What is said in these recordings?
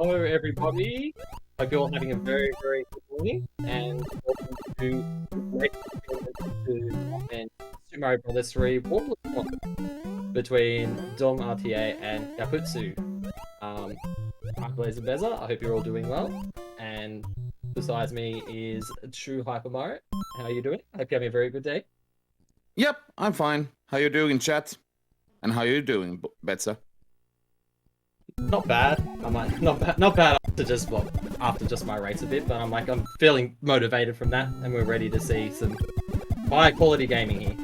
Hello, everybody. Hope you're all having a very, very good morning, and welcome to and Super Mario Bros. 3 Warpless between Dom RTA and Japezu. I'm Blazer Beza. I hope you're all doing well. And besides me is True Hyper Mario. How are you doing? I hope you're having a very good day. Yep, I'm fine. How you doing, chat? And how you doing, Betsa? Not bad. I'm like not bad after just my race a bit, but I'm feeling motivated from that, and we're ready to see some high quality gaming here.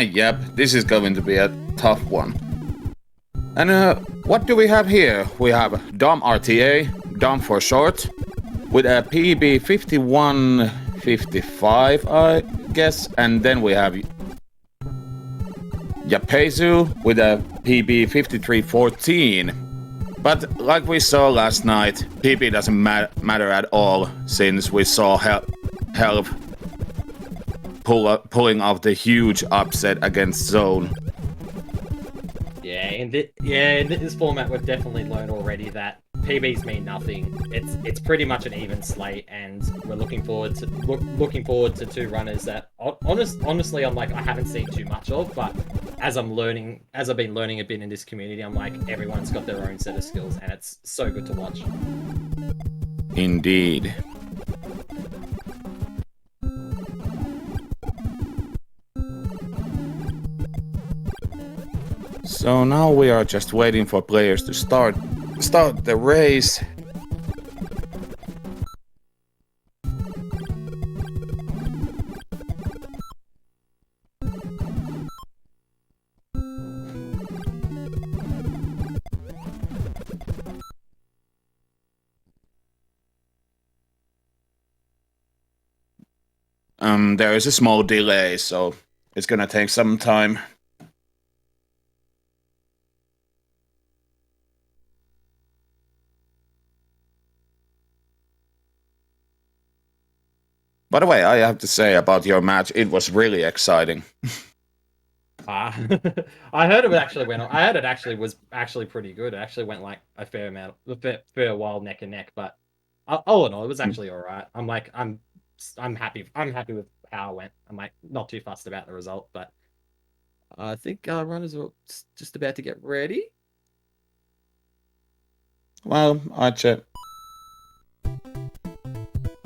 Yep, this is going to be a tough one. And what do we have here? We have Dom RTA, Dom for short, with a PB 5155, I guess, and then we have Japezu with a PB 5314. But like we saw last night, PB doesn't matter at all, since we saw Help pulling off the huge upset against Zone. Yeah, in this format, we've definitely learned already that PBs mean nothing. It's pretty much an even slate, and we're looking forward to two runners that honestly I haven't seen too much of, but as I've been learning a bit in this community, I'm like, everyone's got their own set of skills, and it's so good to watch. Indeed. So now we are just waiting for players to start the race. There is a small delay, so it's gonna take some time. By the way, I have to say about your match, it was really exciting. I heard it actually went. I heard it actually was pretty good. It actually went like a fair while neck and neck. But all in all, it was actually all right. I'm happy. I'm happy with how it went. I'm like not too fussed about the result, but I think runners are just about to get ready. Well, I check.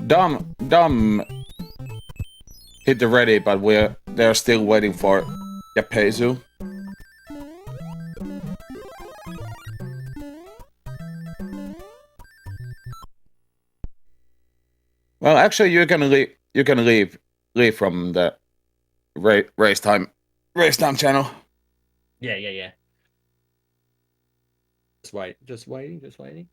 Dom hit the ready, but they're still waiting for Japezu. Well, actually, you can leave from the race time channel. Yeah. Just waiting.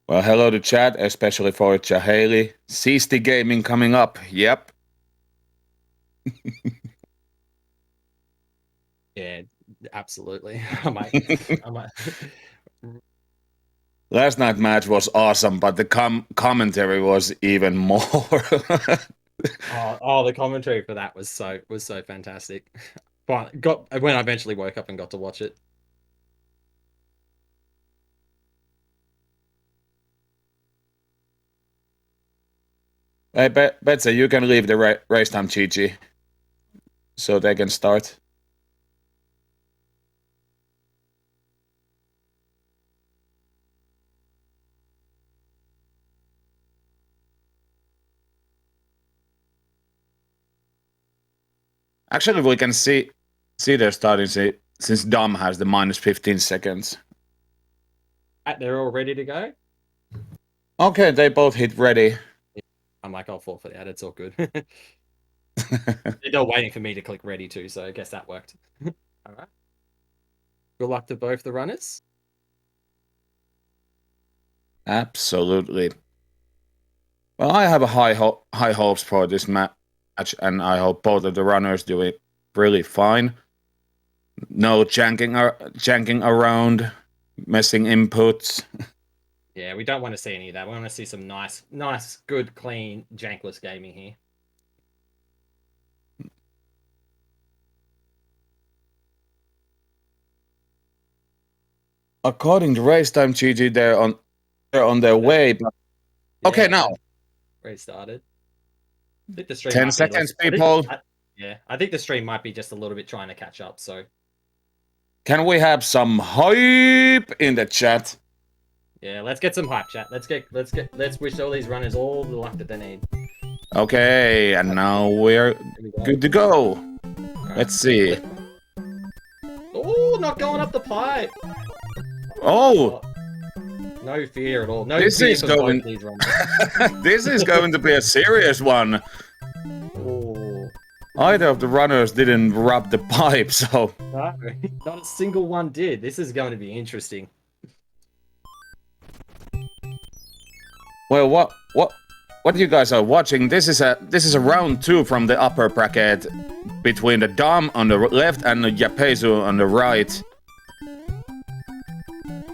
Well, hello to chat, especially for Chahali. SpeedGaming coming up. Yep. Yeah, absolutely. Last night's match was awesome, but the commentary was even more. The commentary for that was so fantastic. When I eventually woke up and got to watch it. Hey, Betsy, you can leave the race time, Chi-Chi, so they can start. Actually, we can see their starting since Dom has the minus 15 seconds. They're all ready to go? Okay, they both hit ready. I'm like, I'll fall for that. It's all good. They're waiting for me to click ready too, so I guess that worked. All right. Good luck to both the runners. Absolutely. Well, I have a high hopes for this match, and I hope both of the runners do it really fine. No janking around, messing inputs. Yeah, we don't want to see any of that. We want to see some nice, good, clean, jankless gaming here. According to race time, GG, they're on their way. But okay, now restarted. I think the stream 10 seconds, I people. I think the stream might be just a little bit trying to catch up. So, can we have some hype in the chat? Yeah, let's get some hype, chat. Let's wish all these runners all the luck that they need. Okay, and now we're good to go. Right. Let's see. Oh, not going up the pipe. Oh. No fear at all. No this fear is going. These this is going to be a serious one. Oh. Either of the runners didn't rub the pipe, so. No, not a single one did. This is going to be interesting. Well, what you guys are watching? This is a round 2 from the upper bracket between the Dom on the left and the Japezu on the right.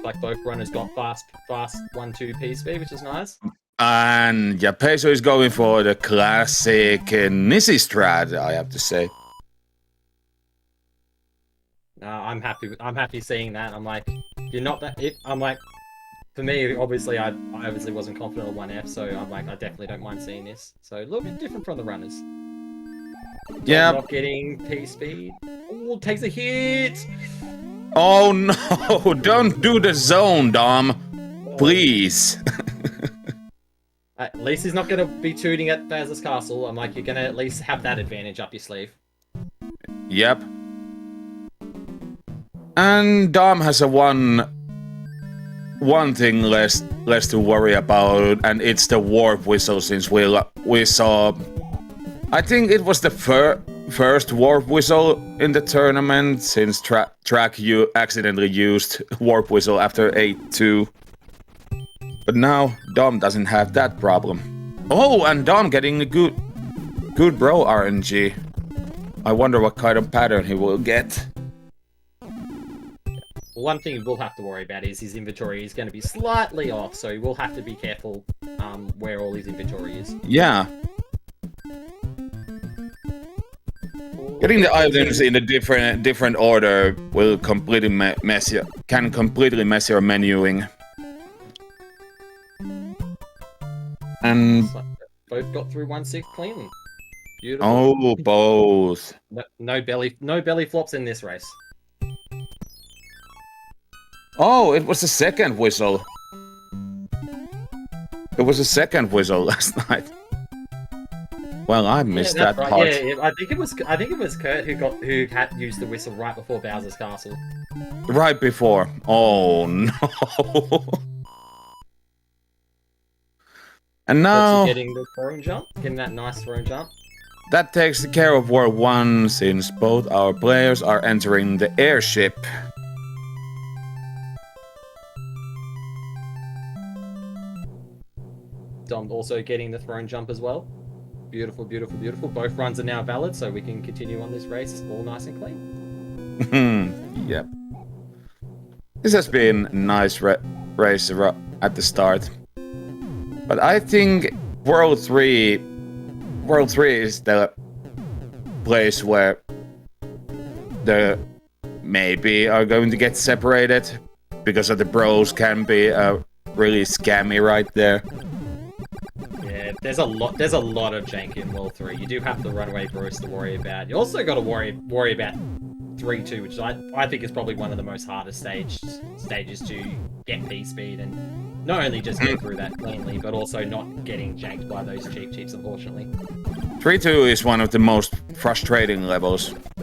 Like both runners got fast 1-2 P speed, which is nice. And Japezu is going for the classic Nissi strat, I have to say. No, I'm happy seeing that. I'm like, you're not that. I'm like, for me, obviously, I obviously wasn't confident on 1F, so I'm like, I definitely don't mind seeing this. So a little bit different from the runners. Yeah. Not getting P speed. Oh, takes a hit. Oh no! Don't do the zone, Dom. Please. At least he's not going to be tooting at Baz's castle. I'm like, you're going to at least have that advantage up your sleeve. Yep. And Dom has a one thing less to worry about, and it's the warp whistle. Since we saw, I think it was the first warp whistle in the tournament, since track you accidentally used warp whistle after 8-2. But now Dom doesn't have that problem. Oh, and Dom getting a good bro RNG. I wonder what kind of pattern he will get. One thing we'll have to worry about is his inventory is going to be slightly off, so we'll have to be careful where all his inventory is. Yeah. Getting the items in a different order will completely mess your menuing. And both got through 1-6 cleanly. Beautiful. Oh, both. No belly flops in this race. Oh, it was the second whistle. It was the second whistle last night. Well, I missed that right. part. Yeah, I think it was Kurt who had used the whistle right before Bowser's castle. Right before. Oh no. And now getting the throwing jump, getting that nice throwing jump. That takes care of World 1, since both our players are entering the airship. Dom also getting the throwing jump as well. Beautiful, beautiful, beautiful. Both runs are now valid, so we can continue on this race. It's all nice and clean. Yep. This has been a nice race at the start. But I think World 3 is the place where the maybe are going to get separated, because of the bros can be really scammy right there. Yeah, there's a lot of jank in World 3. You do have the runaway bros to worry about. You also got to worry about 3-2, which I think is probably one of the most hardest stages to get P speed and not only just get through that cleanly, but also not getting janked by those cheats, unfortunately. 3-2 is one of the most frustrating levels. I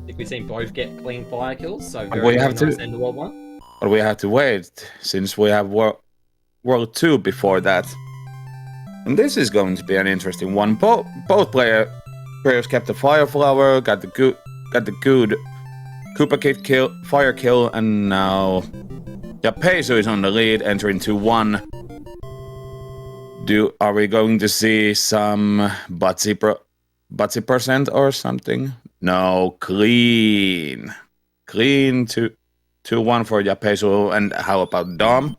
think we've seen both get clean fire kills, so we have nice to end to World 1. But we have to wait, since we have World 2 before that. And this is going to be an interesting one. Both players kept the fire flower, got the good Koopa Kid kill, fire kill, and now Japezu is on the lead, entering 2-1. Are we going to see some Batsy percent or something? No, clean. Clean 2-1 for Japezu. And how about Dom?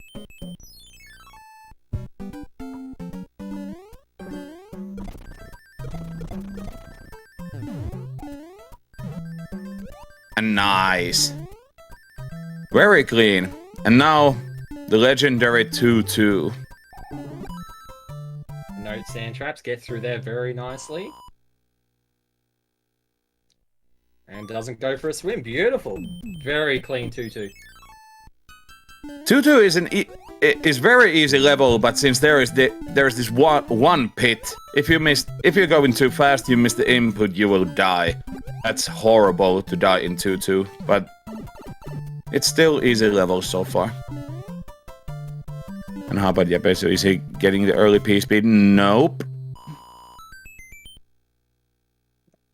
And nice. Very clean. And now the legendary 2-2. No sand traps, get through there very nicely. And doesn't go for a swim. Beautiful. Very clean 2-2. 2-2 is very easy level, but since there's this one pit, if you're going too fast, you miss the input, you will die. That's horrible to die in 2-2, but it's still easy level so far. And how about Japezu? Is he getting the early P-speed? Nope.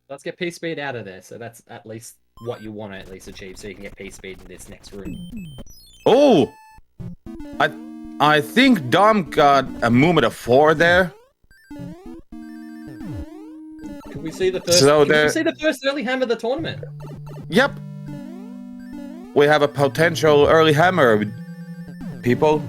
Let's get P-speed out of there, so that's at least what you want to at least achieve, so you can get P-speed in this next room. Oh! I think Dom got a movement of 4 there. Can we see the first? So can we see the first early hammer of the tournament? Yep. We have a potential early hammer, people.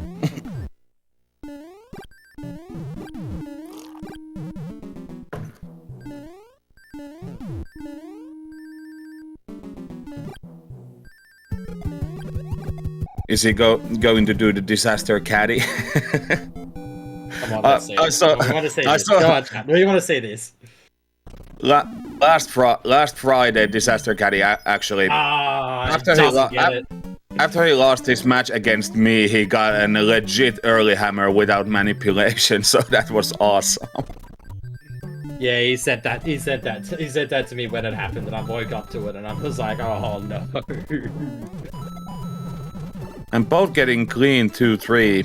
Is he going to do the disaster caddy? Come on, let's see. We want to see this. Go on, chat. We want to see this. Last Friday, disaster caddy actually. After he lost his match against me, he got a legit early hammer without manipulation. So that was awesome. Yeah, he said that. He said that to me when it happened, and I woke up to it, and I was like, oh no. And both getting clean 2-3.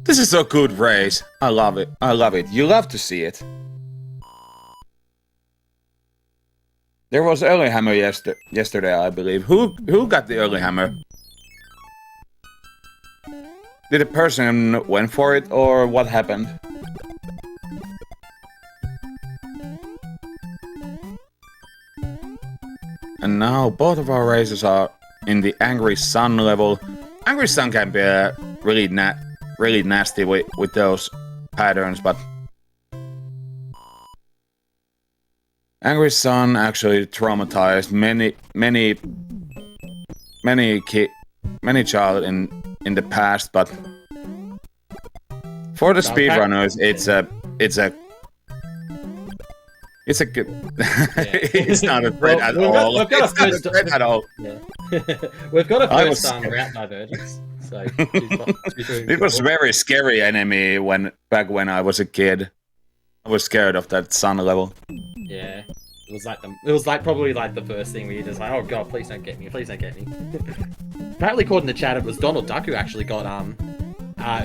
This is a good race. I love it. I love it. You love to see it. There was early hammer yesterday, I believe. Who got the early hammer? Did a person went for it, or what happened? And now both of our races are in the Angry Sun level. Angry Sun can be really nasty with those patterns, but Angry Sun actually traumatized many child in the past, but for the speedrunners, it's a good. It's not a threat at all. It's not a threat at all. Yeah. We've got a first route divergence. So it was a very scary enemy back when I was a kid. I was scared of that sun level. Yeah. It was probably like the first thing where you're just like, oh god, please don't get me, please don't get me. Apparently, according to chat, it was Donald Duck who actually got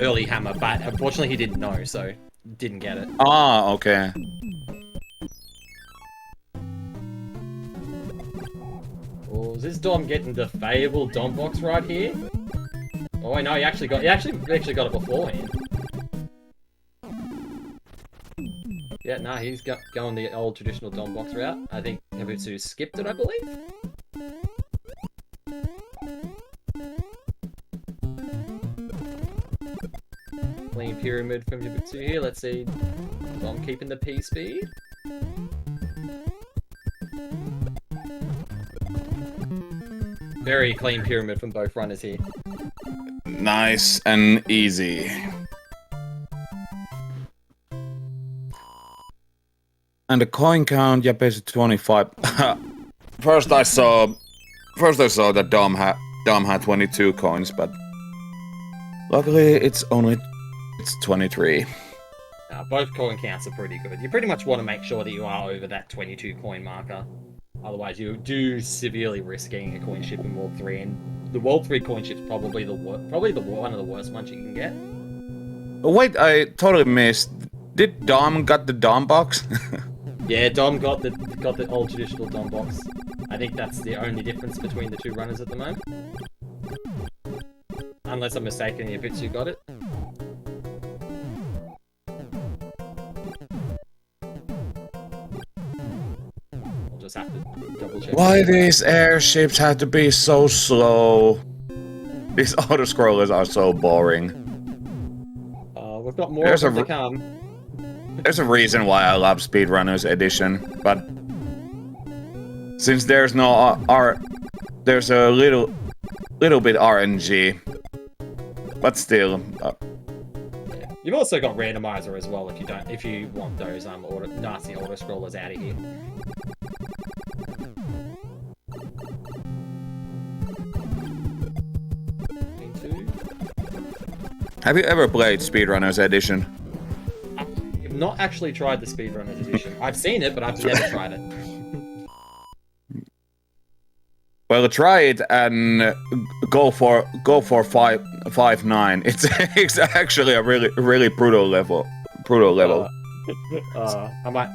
early hammer, but unfortunately he didn't know, so didn't get it. Ah, okay. Oh, is this Dom getting the fabled Dom box right here? Oh no, he actually got it beforehand. Yeah, no, he's going the old traditional Dom box route. I think Japezu skipped it, I believe. Clean pyramid from Japezu here. Let's see Dom keeping the P speed. Very clean pyramid from both runners here. Nice and easy. And the coin count, Japezu 25. First I saw that Dom had 22 coins, but luckily it's 23. Both coin counts are pretty good. You pretty much want to make sure that you are over that 22 coin marker. Otherwise, you do severely risk getting a coin ship in World 3, and the World 3 coin ship's probably one of the worst ones you can get. Oh, wait, I totally missed. Did Dom got the Dom box? Yeah, Dom got the old traditional Dom box. I think that's the only difference between the two runners at the moment. unless I'm mistaken, Japezu got it. I'll just have to double check. Why these airships have to be so slow? These auto-scrollers are so boring. We've got more of them to come. There's a reason why I love Speedrunners Edition, but since there's no there's a little bit RNG, but still. Yeah. You've also got randomizer as well if you want those nasty auto scrollers out of here. Have you ever played Speedrunners Edition? I've not actually tried the Speedrunners Edition. I've seen it, but I've never tried it. Well, try it and go for 5.9. It's actually a really brutal level. I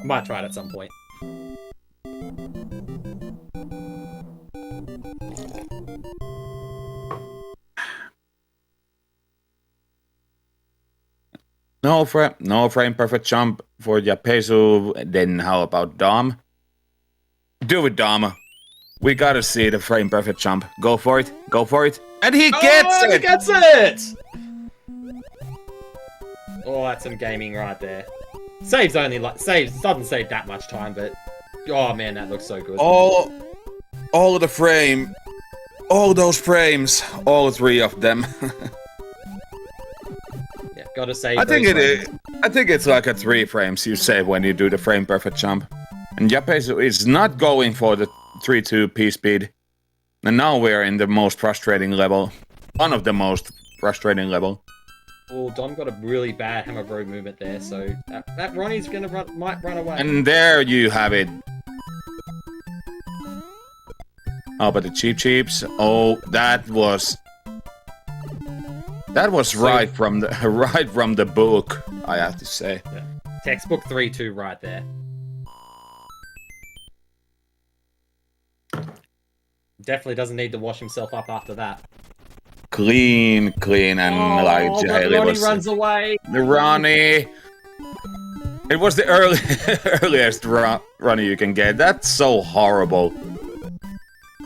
might try it at some point. No frame perfect jump for Japezu. Then how about Dom? Do it, Dom. We gotta see the frame perfect jump. Go for it. And he gets it! He gets it! Oh, that's some gaming right there. Saves doesn't save that much time, but oh man, that looks so good. All of the frame, all those frames, all 3 of them. Yeah, gotta save. I think it's like a 3 frames you save when you do the frame perfect jump. And Japezu is not going for the 3-2 P-speed. And now we're in the most frustrating level. One of the most frustrating level. Oh, Dom got a really bad hammer bro movement there, so that Ronnie's might run away. And there you have it. Oh, but the cheeps. Oh, that was right from the book, I have to say. Yeah. Textbook 3-2 right there. Definitely doesn't need to wash himself up after that. Clean, and like Jay Ronnie runs away. The Ronnie. It was the earliest Ronnie you can get. That's so horrible.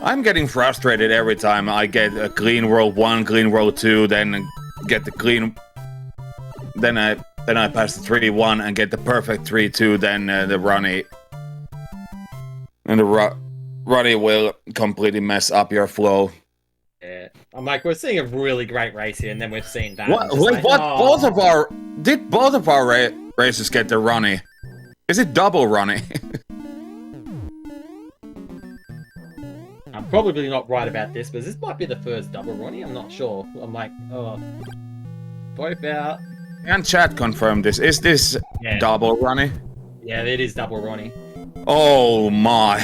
I'm getting frustrated every time I get a clean world 1, clean world 2, then get the clean. Then I pass the 3-1 and get the perfect 3-2. Then the Ronnie. And the Ronnie will completely mess up your flow. Yeah, I'm like, we're seeing a really great race here, and then we've seen that. What? Like, Both of our races get the Ronnie? Is it double Ronnie? I'm probably not right about this, but this might be the first double Ronnie. I'm not sure. I'm like, oh, both out. Can chat confirm this? Is this double Ronnie? Yeah, it is double Ronnie. Oh my!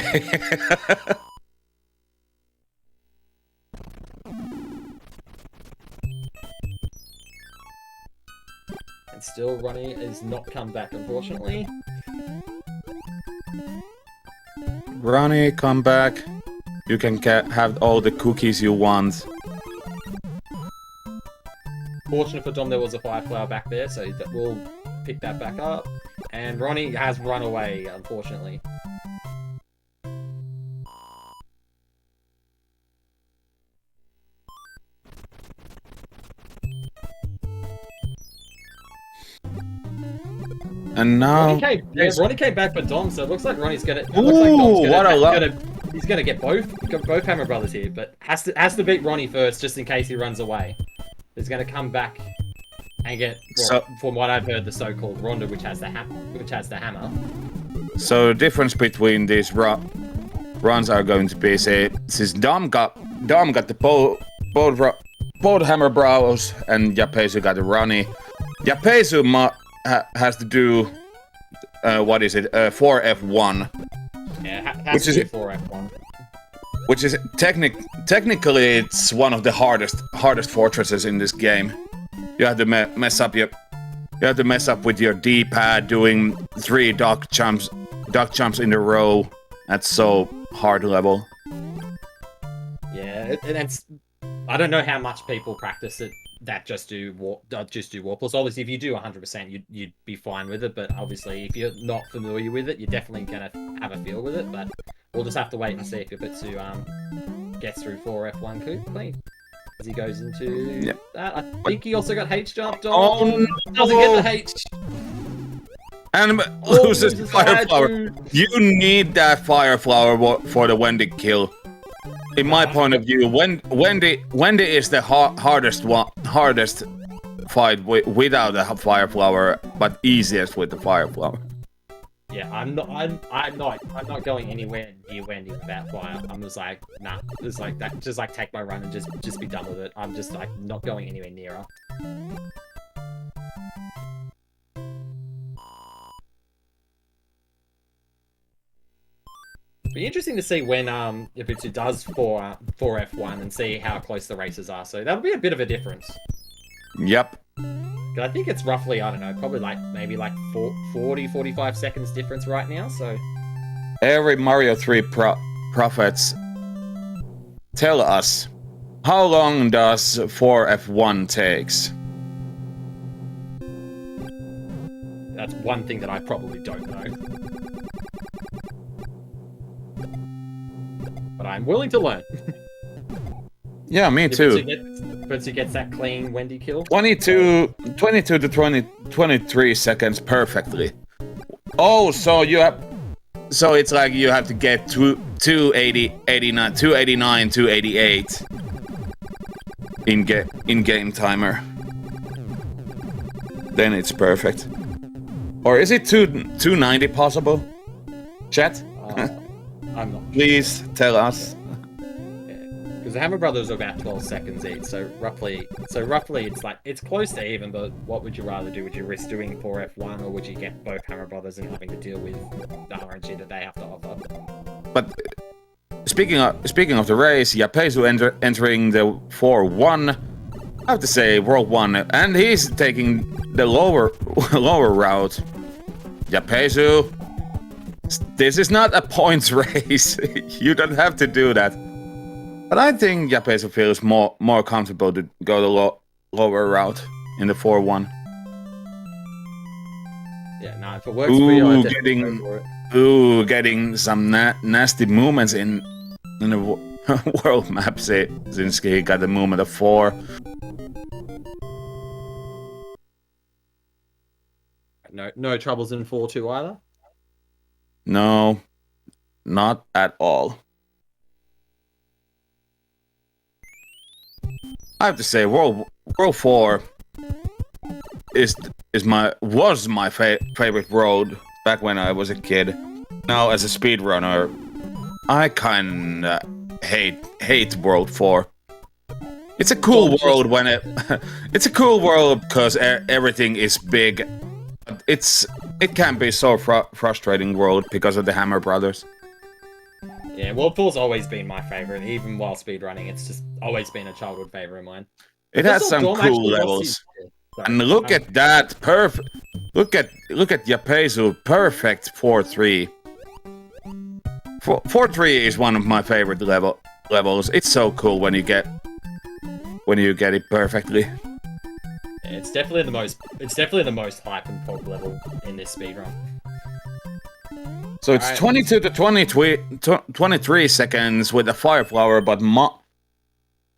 And still, Ronnie has not come back, unfortunately. Ronnie, come back. You can have all the cookies you want. Fortunate for Dom, there was a fire flower back there, so we'll pick that back up. And Ronnie has run away, unfortunately. And now Ronnie came back for Dom, so it looks like Ronnie's gonna. He's gonna get both Hammer Brothers here, but has to beat Ronnie first, just in case he runs away. He's gonna come back and get, from what I've heard, the so-called Ronda, which has the hammer. So the difference between these runs are going to be, say, since Dom got the both Hammer Bros and Japezu got the Ronnie. Japezu has to do 4F1. Yeah, has to do 4F1. Which is technically it's one of the hardest fortresses in this game. You have to mess up with your D-pad, doing 3 duck jumps in a row. That's so hard level. Yeah, and I don't know how much people practice it that just do Warpless. Obviously, if you do 100%, you'd be fine with it. But obviously, if you're not familiar with it, you're definitely gonna have a feel with it. But we'll just have to wait and see if Japezu gets through 4F1 clean. As he goes into that, I think he also got H jumped on. Oh, no. Doesn't get the H. And loses Fire Flower. You need that Fire Flower for the Wendy kill. In my point of view, Wendy is the hardest fight without the Fire Flower, but easiest with the Fire Flower. Yeah, I'm not going anywhere near Wendy with that fire. I'm just like, nah, just like that, just like take my run and just be done with it. I'm just like not going anywhere near her. Be interesting to see when Japezu does 4F1 and see how close the races are. So that'll be a bit of a difference. Yep. I think it's roughly, I don't know, probably like maybe like 40-45 seconds difference right now. So every Mario 3 prophets tell us, how long does 4F1 takes? That's one thing that I probably don't know. But I'm willing to learn. Yeah, me too. Japezu gets that clean Wendy kill. 22 to 23 seconds perfectly. Oh, so it's like you have to get 289, 288 in game timer. Then it's perfect. Or is it 290 possible? Chat? I'm not. Please tell us. Because the Hammer Brothers are about 12 seconds each, so roughly it's like it's close to even. But what would you rather do? Would you risk doing 4F1, or would you get both Hammer Brothers and having to deal with the RNG that they have to offer? But speaking of the race, Japezu entering the 4-1. I have to say World 1, and he's taking the lower route. Japezu, this is not a points race. You don't have to do that. But I think Japezu feels more comfortable to go the lower route in the 4-1. Yeah, no, if it works for you, I definitely go for it. Getting some nasty movements in the world map. Since he got the movement of 4. No troubles in 4-2 either? No, not at all. I have to say, World 4 was my favorite world back when I was a kid. Now, as a speedrunner, I kinda hate World 4. It's a cool world when it's a cool world because everything is big. It can be so frustrating world because of the Hammer Brothers. Yeah, World 4's always been my favorite, even while speedrunning. It's just always been a childhood favorite of mine. It has some cool levels. And look at that, perfect. Look at Japezu, perfect 4-3. 4-3 is one of my favorite levels. It's so cool when you get it perfectly. Yeah, it's definitely the most hype and pop level in this speedrun. So it's 22 to 23 seconds with the Fire Flower, but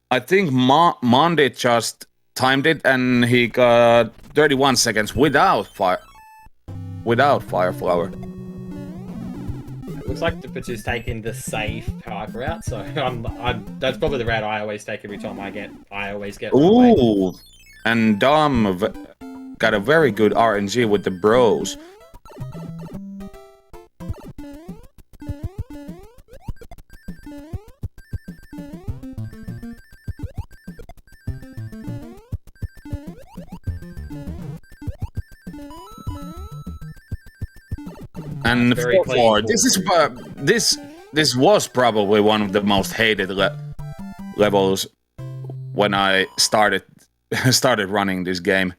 I think Monday just timed it and he got 31 seconds without Fire Flower. It looks like Japezu's taking the safe hype route, so that's probably the route I always take every time I always get. Ooh, and Dom got a very good RNG with the bros. And 4-4. This was probably one of the most hated levels when I started running this game.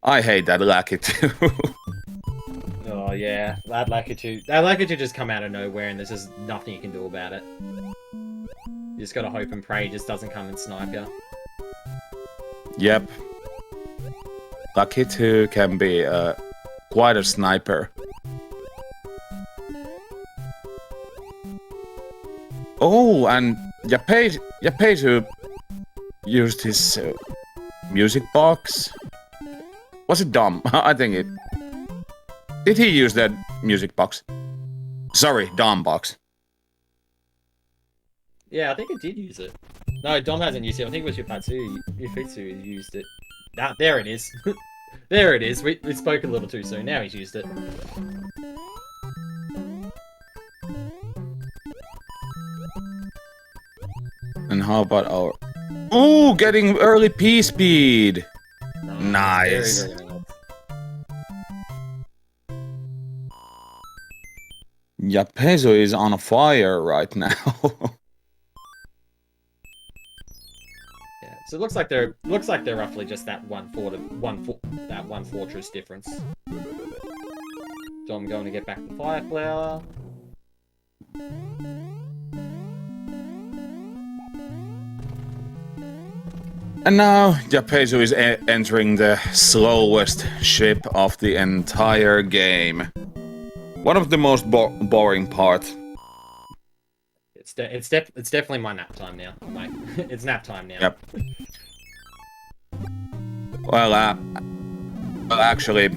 I hate that Lakitu. Oh yeah, that Lakitu just come out of nowhere, and there's just nothing you can do about it. You just gotta hope and pray it just doesn't come and snipe you. Yep. Lucky 2 can be quite a sniper. Oh, and Japezu used his music box. Was it Dom? I think it... Did he use that music box? Sorry, Dom box. Yeah, I think it did use it. No, Dom hasn't used it. I think it was Japezu who used it. Ah, there it is. There it is. We spoke a little too soon. Now he's used it. And how about our... Ooh, getting early P speed. Nice. Very, very nice. Japezu is on fire right now. Yeah, so it looks like they're roughly just that one fortress difference. So I'm going to get back the fire flower. And now Japezu is entering the slowest ship of the entire game. One of the most boring parts. It's definitely my nap time now, mate. It's nap time now. Yep. Well, actually,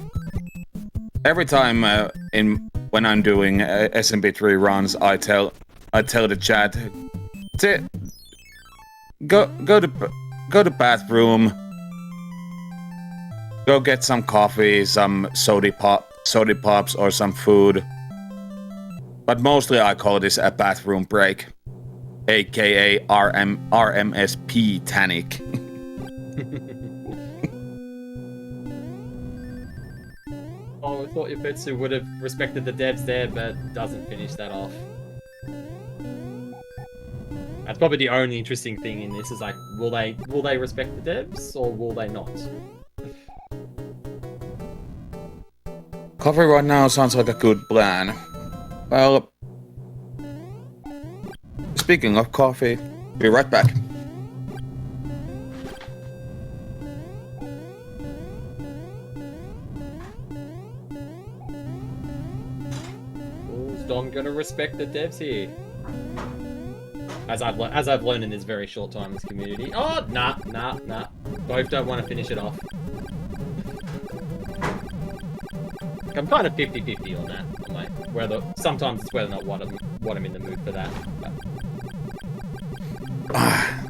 every time when I'm doing SMP3 runs, I tell the chat to go to bathroom, go get some coffee, some soda pops, or some food. But mostly I call this a bathroom break, aka RMSP Tanic. Oh, I thought Japezu would have respected the devs there, but doesn't finish that off. That's probably the only interesting thing in this is like, will they respect the devs or will they not? Coffee right now sounds like a good plan. Well, speaking of coffee, be right back. Is Dom gonna respect the devs here? As I've learned in this very short time in this community. Oh, nah. Both don't want to finish it off. I'm kind of 50-50 on that. I'm like, sometimes it's whether or not what I'm in the mood for that. But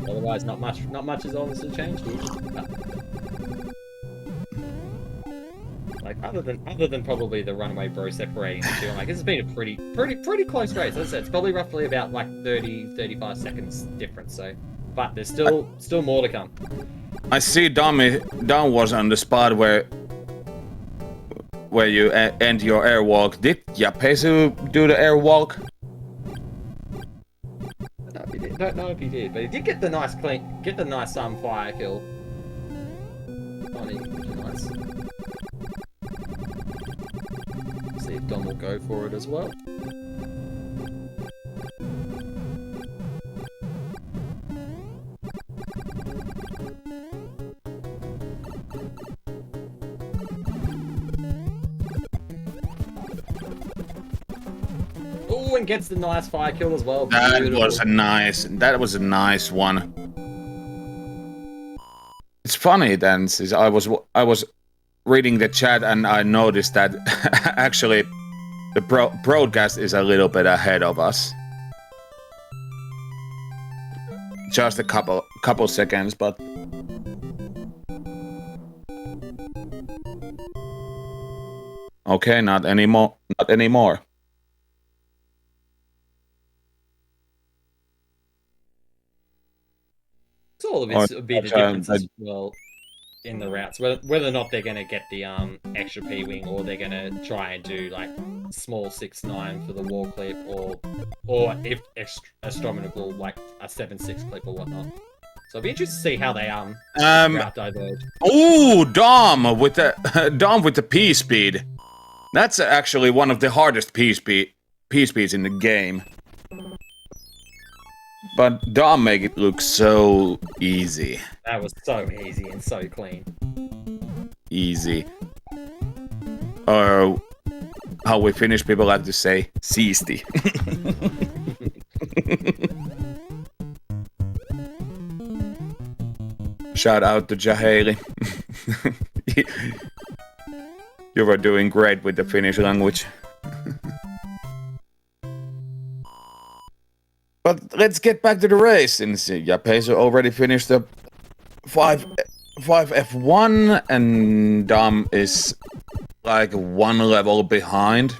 otherwise, not much has honestly changed here. Like other than probably the runaway bro separating the two, I'm like, this has been a pretty close race. As I said, it's probably roughly about like 30-35 seconds difference. So, but there's still more to come. I see Dom was on the spot where you end your airwalk. Did Japezu do the airwalk? Don't know if he did, but he did get the nice fire kill on him, which is nice. See if Dom will go for it as well. Oh, and gets the nice fire kill as well. That was a nice one. It's funny then, since I was reading the chat and I noticed that actually the broadcast is a little bit ahead of us. Just a couple seconds, but okay, not anymore. So all of it would be the difference as well in the routes, whether or not they're going to get the extra P-wing or they're going to try and do like small 6-9 for the wall clip or if astronomical like a 7-6 clip or whatnot. So it'll be interesting to see how they route diverge. Ooh, Dom with the P speed. That's actually one of the hardest P speeds in the game. But Dom make it look so easy. That was so easy and so clean. Easy. Or how we Finnish people like to say, siisti. Shout out to Jaheli. You were doing great with the Finnish language. But let's get back to the race. Since Japezu already finished the 5F1 and Dom is like one level behind.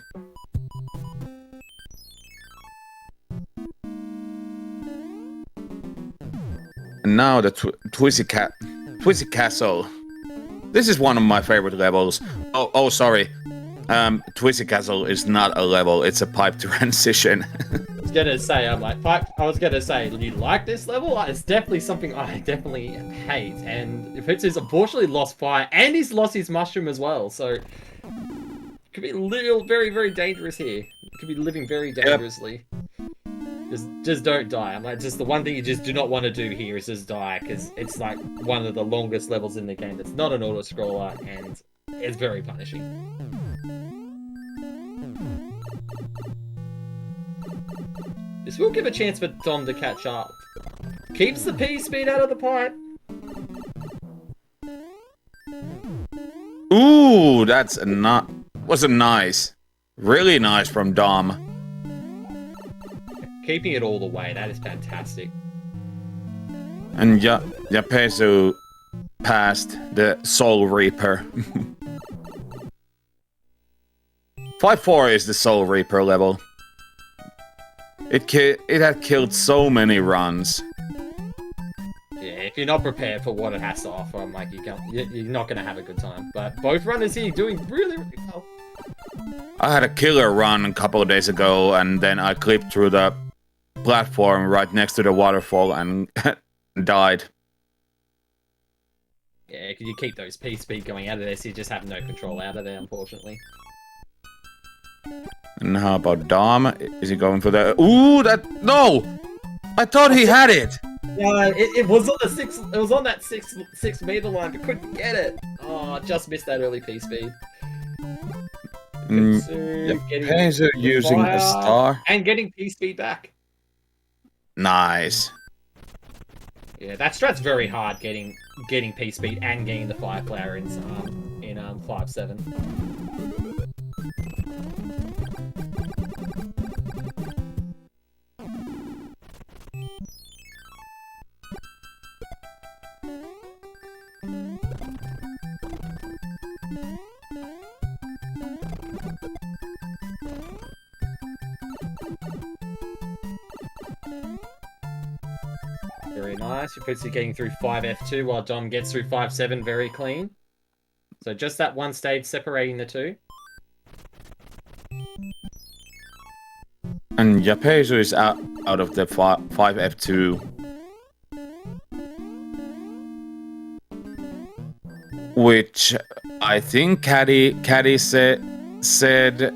And now the Twisty Castle. This is one of my favorite levels. Oh, sorry. Twisty Castle is not a level, it's a pipe transition. I was gonna say, do you like this level? It's definitely something I definitely hate. And Japezu's unfortunately lost fire, and he's lost his mushroom as well, so could be very, very dangerous here. Could be living very dangerously. Yep. Just don't die. I'm like, just the one thing you just do not want to do here is just die, because it's like one of the longest levels in the game. It's not an auto-scroller, and it's very punishing. This will give a chance for Dom to catch up. Keeps the P-speed out of the pipe. Ooh, was a nice. Really nice from Dom. Keeping it all the way, that is fantastic. And Japezu passed the Soul Reaper. 5-4 is the Soul Reaper level. It had killed so many runs. Yeah, if you're not prepared for what it has to offer, I'm like, you're not gonna have a good time. But both runners here doing really, really well. I had a killer run a couple of days ago, and then I clipped through the platform right next to the waterfall and died. Yeah, because you keep those P-speed going out of there, so you just have no control out of there, unfortunately. And how about Dom? Is he going for the... Ooh, no! I thought he had it! Yeah, it was on the it was on that 6 meter line, but couldn't get it. Oh, just missed that early P-speed. Japezu using a star. And getting P-speed back. Nice. Yeah, that strat's very hard, getting P-speed and getting the fire flower in 5-7. Very nice. Japezu getting through 5F2 while Dom gets through 5-7 very clean. So just that one stage separating the two. And Japezu is out of the 5F2. Which I think Caddy said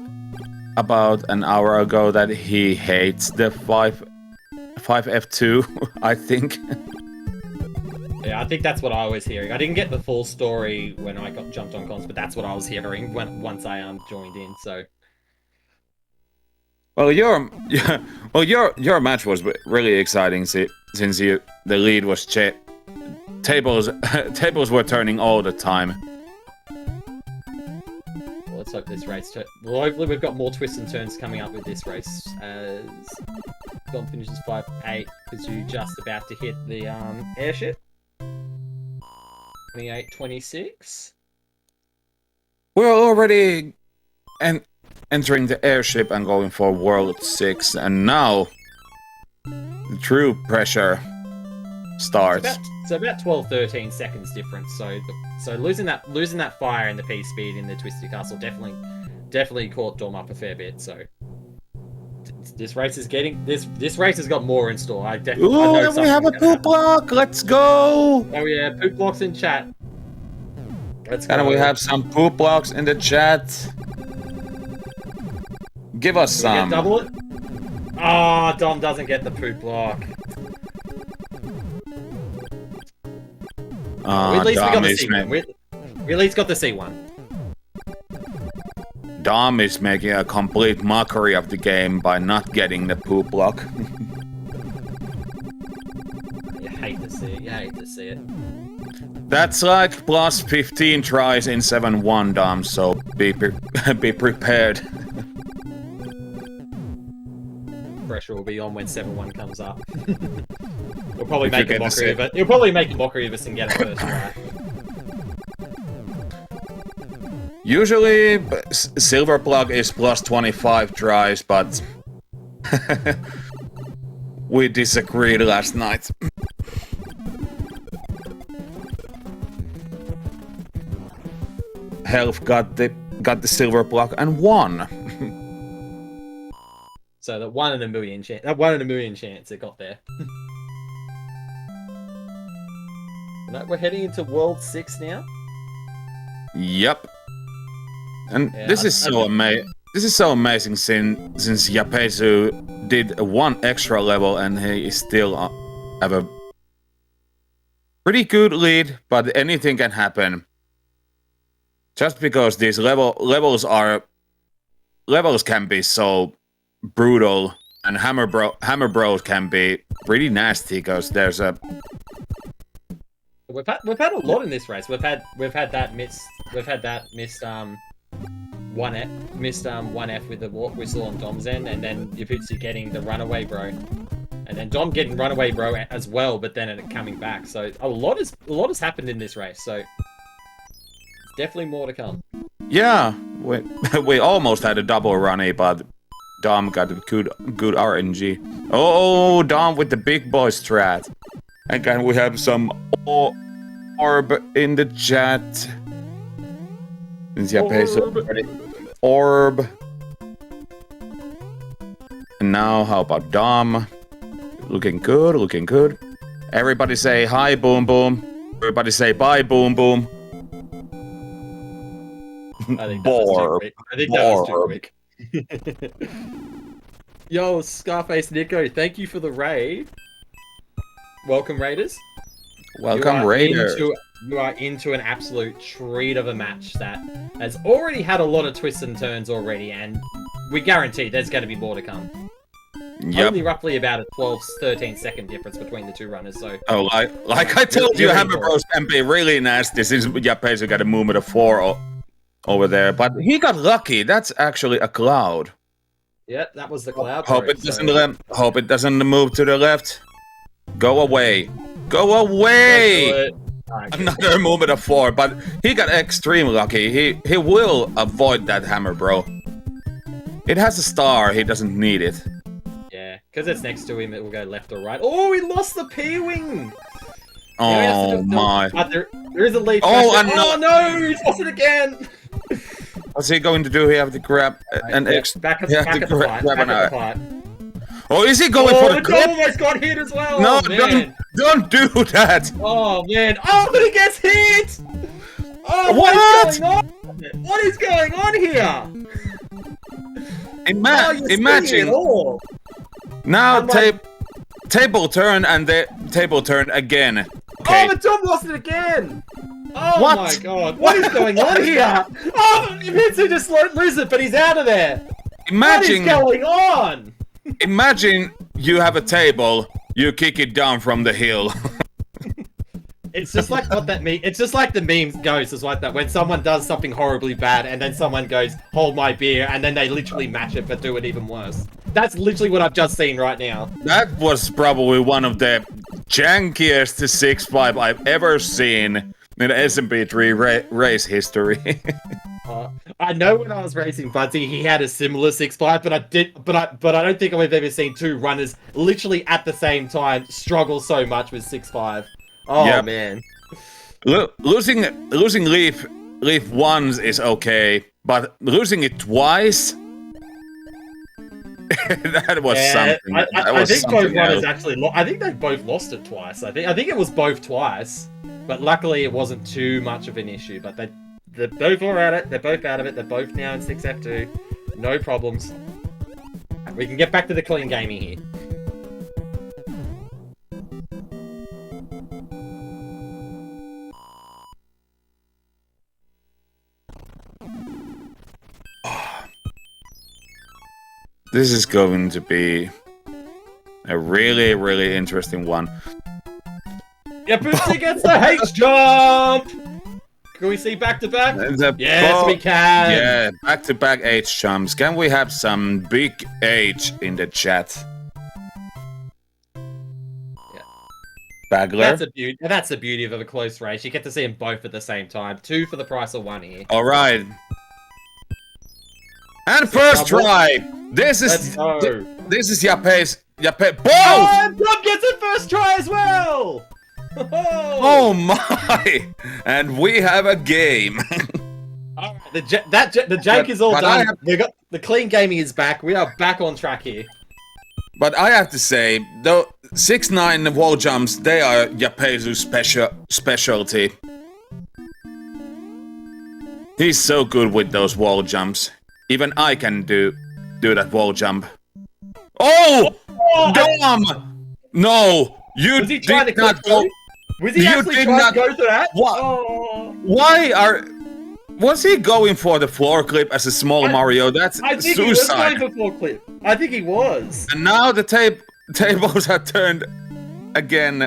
about an hour ago that he hates the 5F2, I think. Yeah, I think that's what I was hearing. I didn't get the full story when I jumped on comms, but that's what I was hearing once I joined in. So, well, your match was really exciting since the lead was tables were turning all the time. Well, let's hope this race. Well, hopefully we've got more twists and turns coming up with this race as Dom finishes 5-8 because you're just about to hit the airship. 28-26. We're already entering the airship and going for World 6, and now the true pressure starts. It's about 12-13 seconds difference. So losing that fire and the P-speed in the Twisted Castle definitely caught Dom up a fair bit. So this race is getting this race has got more in store. I know and we have a poop block. Let's go. Oh yeah, poop blocks in chat. Let's go. And we have some poop blocks in the chat. Give us some. Double it. Oh, Dom doesn't get the poop block. At least we got Dom the is C1. We at least got the C1. Dom is making a complete mockery of the game by not getting the poop block. You hate to see it. You hate to see it. That's like plus 15 tries in 7-1, Dom, so be prepared. Pressure will be on when 7-1 comes up. He'll probably make a mockery of it. He'll probably make a mockery of us and get it first try. Usually, Silver Plug is plus 25 tries, but we disagreed last night. Health got the Silver Plug and won. So that 1 in a million chance. That 1 in a million chance it got there. No, we're heading into World 6 now. Yep. And Yeah, this is so amazing. This is so amazing since Japezu did 1 extra level and he is still have a pretty good lead, but anything can happen. Just because these levels can be so brutal, and Hammer Bros can be pretty nasty because there's a. We've had a lot in this race. We've had that missed 1F with the warp whistle on Dom's end, and then Japezu getting the runaway bro, and then Dom getting runaway bro as well, but then it coming back. So a lot has happened in this race. So it's definitely more to come. Yeah, we almost had a double runny, but Dom got a good RNG. Oh, Dom with the big boy strat. And can we have some orb in the chat? Since orb. And now, how about Dom? Looking good, looking good. Everybody say hi, Boom Boom. Everybody say bye, Boom Boom. I think that was too quick. Yo, Scarface Nico, thank you for the raid. Welcome, Raiders. Welcome, Raiders. You are into an absolute treat of a match that has already had a lot of twists and turns already, and we guarantee there's going to be more to come. Yep. Only roughly about a 12-13 second difference between the two runners, so... Oh, like I told you, Hammer Bros can be really nasty since Japezu got a movement of 4 over there, but he got lucky. That's actually a cloud. Yeah, that was the cloud. Hope it doesn't move to the left. Go away. Go away! Another movement of 4, but he got extreme lucky. He will avoid that hammer, bro. It has a star, he doesn't need it. Yeah, because it's next to him, it will go left or right. Oh, he lost the P-Wing! Oh my. But there is a leaf. Oh no, he's lost it again! What's he going to do? He have to grab an extra. Back at the fight. Oh, is he going for the clip? Oh, almost got hit as well. No, oh, don't do that. Oh man! Oh, he gets hit! Oh, what is going on? What is going on here? Imagine. Now table turn and the table turn again. Okay. Oh, but Tom lost it again. Oh what? My god! What is going on here? Oh, Japezu just lose it, but he's out of there. Imagine. What is going on? Imagine you have a table, you kick it down from the hill. It's just like what that means. It's just like the memes goes. It's like that when someone does something horribly bad and then someone goes, "Hold my beer," and then they literally match it but do it even worse. That's literally what I've just seen right now. That was probably one of the jankiest 6-5 I've ever seen in SMP3 race history. I know when I was racing Budsy, he had a similar 6-5, but I don't think I've ever seen two runners literally at the same time struggle so much with 6-5. Oh yeah. Man, losing leaf once is okay, but losing it twice. That was something. I think both runners actually. I think they both lost it twice. I think it was both twice, but luckily it wasn't too much of an issue. But they're both all at it. They're both out of it. They're both now in 6F2. No problems. We can get back to the clean gaming here. This is going to be a really, really interesting one. Japezu gets the H jump! Can we see back to back? Yes, we can! Yeah, back to back H jumps. Can we have some big H in the chat? Bagler. That's the beauty of a close race. You get to see them both at the same time. 2 for the price of 1 here. Alright. And first try! This is Japezu. Boom! Oh, and Bob gets it first try as well! Oh my! And we have a game. Alright, the Jake is all done. The clean gaming is back. We are back on track here. But I have to say, the 6-9 wall jumps, they are Japezu's specialty. He's so good with those wall jumps. Even I can do that wall jump. Oh! Damn! No! You did not go... Was he actually trying to go to that? What? Oh. Why are... Was he going for the floor clip as a small Mario? That's I think suicide. He was going for floor clip. I think he was. And now the tables are turned again.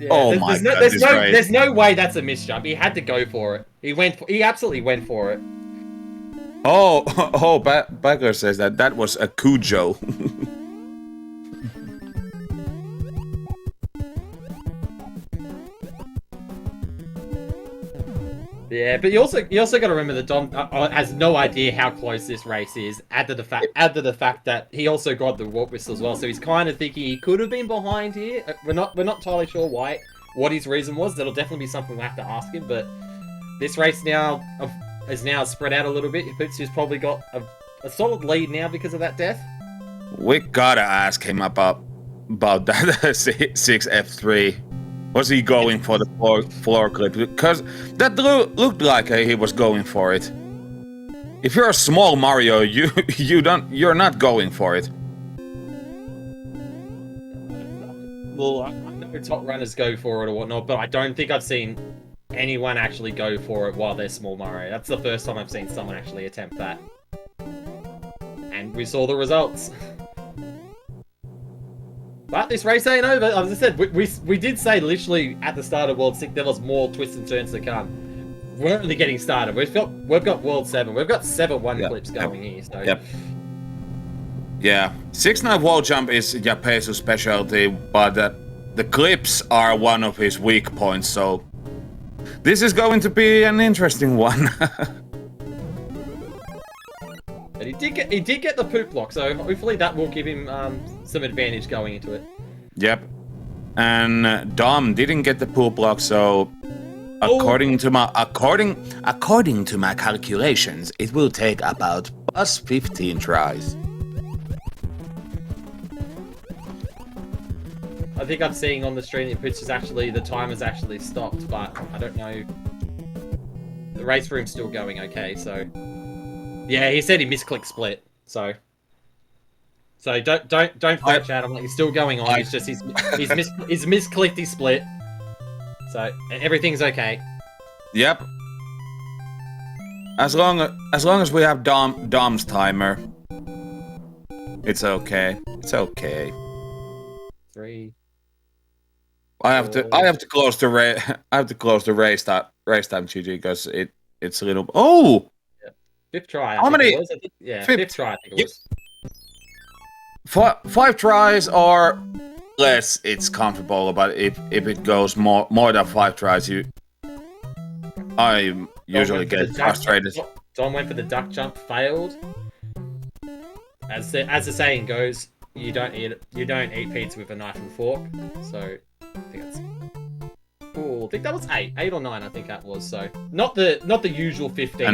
Yeah, oh my god! There's no way that's a misjump. He had to go for it. He absolutely went for it. Bagger says that was a Cujo. Yeah, but you also got to remember that Dom has no idea how close this race is. Add to the fact that he also got the warp whistle as well, so he's kind of thinking he could have been behind here. We're not entirely sure what his reason was. That'll definitely be something we'll have to ask him. But this race now is now spread out a little bit. Japezu's probably got a solid lead now because of that death. We gotta ask him about that 6F3. Was he going for the floor clip? Because that looked like he was going for it. If you're a small Mario, you're not going for it. Well, I know top runners go for it or whatnot, but I don't think I've seen anyone actually go for it while they're small Mario. That's the first time I've seen someone actually attempt that. And we saw the results. But this race ain't over. As I said, we did say literally at the start of World 6 there was more twists and turns to come. We're only getting started. We've got World 7. We've got 7 clips going here. So. Yep. Yeah, 6-9 wall jump is Japezu's specialty, but the clips are one of his weak points. So this is going to be an interesting one. But he did get the poop block, so hopefully that will give him some advantage going into it. Yep. And Dom didn't get the poop block, so according to my calculations, it will take about plus 15 tries. I think I'm seeing on the stream that the timer's actually stopped, but I don't know. The race room's still going okay, so. Yeah, he said he misclicked split, so don't fret, chat. I'm like, he's still going on. He's just he's misclicked his split, so everything's okay. Yep. As long as we have Dom's timer, it's okay. It's okay. 3. I have to close the race. I have to close the race time, GG, because it's a little. Oh. 5th try. How many? Yeah, 5th try. I think it was. 5 tries or less, it's comfortable. But if it goes more than 5 tries, I usually get frustrated. Don went for the duck jump, failed. As the saying goes, you don't eat pizza with a knife and fork. So I think that's. Ooh, I think that was 8 or 9. I think that was, so not the usual 15.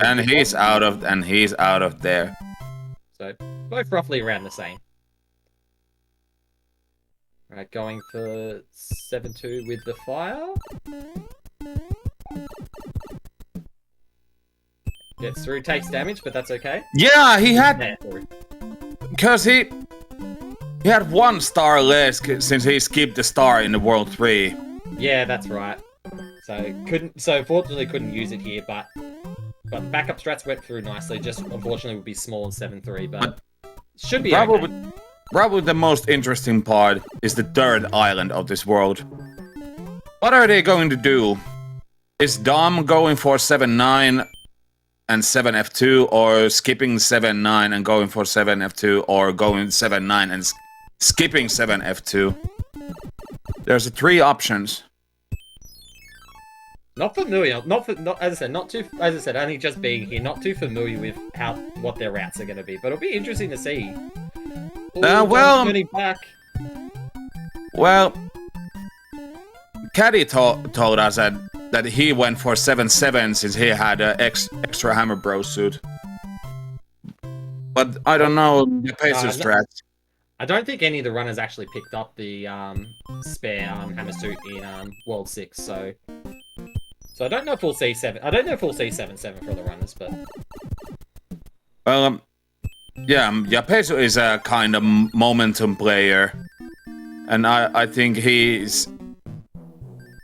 And he's out of there. So both roughly around the same. Right, going for 7-2 with the fire. Gets through, takes damage, but that's okay. Yeah, he had because he had 1 star less since he skipped the star in the World 3. Yeah, that's right. So fortunately couldn't use it here, but But the backup strats went through nicely. Just unfortunately would be small in 7-3, but should be Probably, okay. probably the most interesting part is the third island of this world. What are they going to do? Is Dom going for 7-9 and 7F2, or skipping 7-9 and going for 7F2, or going 7-9 and skipping 7F2? There's 3 options. Not familiar. As I said, not too. As I said, only just being here, not too familiar with what their routes are going to be. But it'll be interesting to see. Ooh, well, turning back. Well, Caddy told us that he went for 7-7 since he had an extra Hammer Bro suit. But I don't know the Japezu strats. I don't think any of the runners actually picked up the spare hammer suit in World 6, so I don't know if we'll see 7. I don't know if we'll see 7-7 for the runners, but Well, yeah, Japezu is a kind of momentum player, and I think he's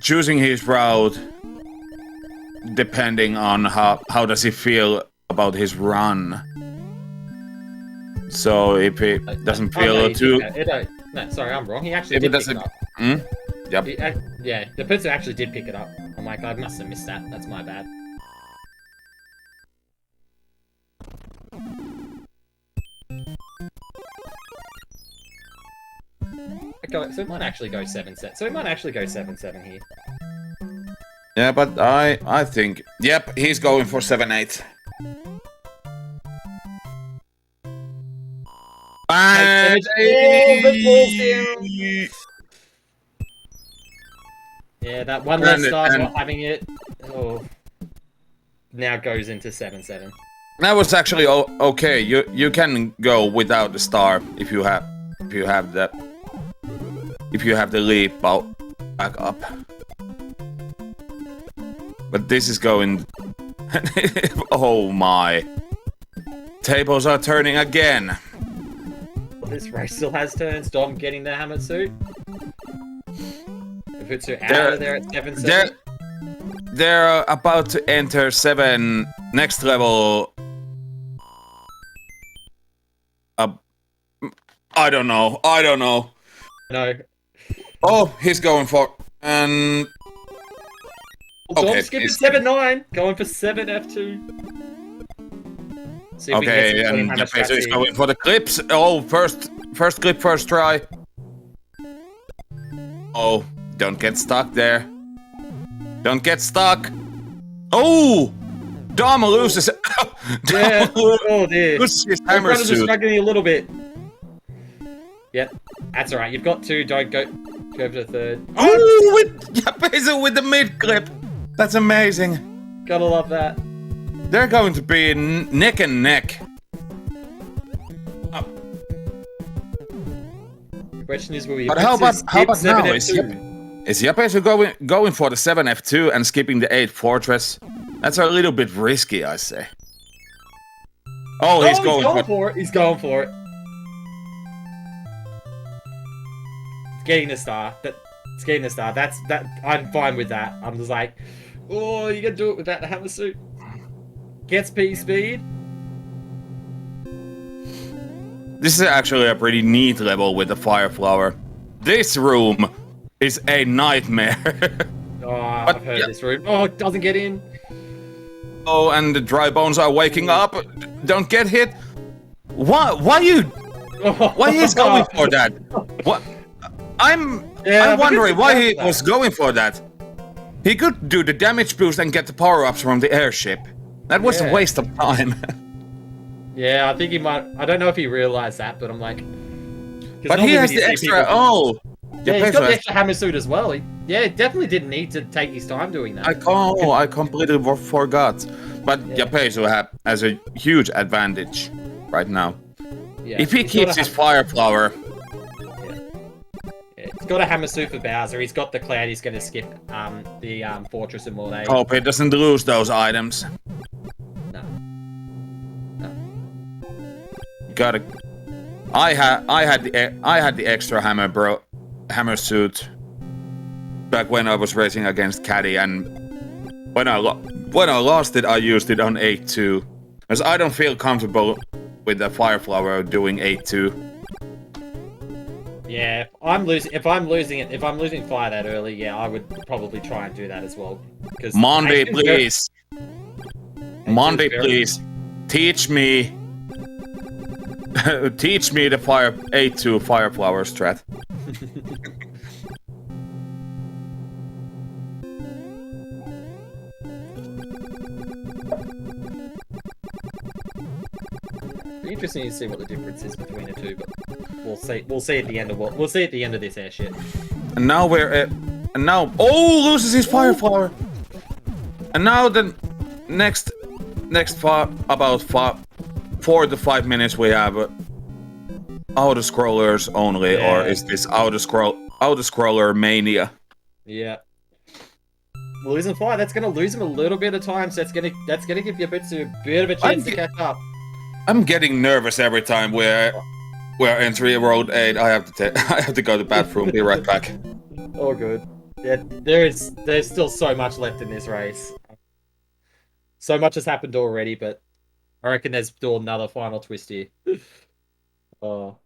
choosing his route depending on how does he feel about his run. So if he doesn't feel too... No, sorry, I'm wrong. He actually did pick it up. Yep. Yeah, the person actually did pick it up. I'm like, I must have missed that. That's my bad. Okay, so it might actually go 7-7. So it might actually go 7-7 here. Yeah, but I think... Yep, he's going for 7-8. Yeah, that one less star not having it. Oh, now goes into 7-7. That was actually okay. You can go without the star if you have the leap back up. But this is going. Oh my! Tables are turning again. This race still has turns. Dom getting the hammer suit. If it's out of there at 7-7. They're about to enter 7 next level. I don't know. No. Oh, he's going for and. Dom skipping 7-9, going for 7F2. Okay, and Japezu is going for the clips. Oh, first clip, first try. Oh, don't get stuck there. Don't get stuck. Oh, Dom loses. Yeah. Oh dear. Loses his hammer suit. Just struggling a little bit. Yep, that's alright. You've got 2. Don't go for the 3rd. Oh, with Japezu with the mid clip. That's amazing. Gotta love that. They're going to be neck and neck. The question is, will you? But how about now? Is Japezu going for the 7F2 and skipping the 8 Fortress? That's a little bit risky, I say. Oh, he's going for it. He's going for it. It's getting the star. It's getting the star. That. I'm fine with that. I'm just like, oh, you can do it without the hammer suit. Gets P speed. This is actually a pretty neat level with the Fire Flower. This room is a nightmare. Oh, I've heard this room. Oh, it doesn't get in. Oh, and the dry bones are waking up. Don't get hit. Why he's going for that? What? I'm wondering why he was going for that. He could do the damage boost and get the power-ups from the airship. That was a waste of time. Yeah, I think he might. I don't know if he realized that, but I'm like. But he has the extra. Oh, yeah, he's got the extra hammer suit as well. He definitely didn't need to take his time doing that. I completely forgot. But Japezu has a huge advantage right now. Yeah, if he keeps his Fire Flower. He's got a hammer suit for Bowser. He's got the cloud. He's going to skip the Fortress and Morday. Hope he doesn't lose those items. No. Gotta. I had the extra hammer suit back when I was racing against Caddy, and When I lost it, I used it on 8-2. Because I don't feel comfortable with the Fire Flower doing 8-2. Yeah, if I'm losing fire that early, yeah, I would probably try and do that as well. Because Monday, please. Monday, please. Teach me. Teach me the 8-2 Fire Flower strat. Interesting to see what the difference is between the two, but we'll see. We'll see at the end of this airship. And now oh, loses his Fire Flower. And now the next about 4 to 5 minutes we have auto scrollers only, or is this auto scroller mania? Yeah. Losing fire, that's gonna lose him a little bit of time, so that's gonna give Japezu a bit of a chance to catch up. I'm getting nervous every time we're entering Road 8. I have to go to the bathroom. Be right back. Oh, good. Yeah, there's still so much left in this race. So much has happened already, but I reckon there's still another final twist here. Oh.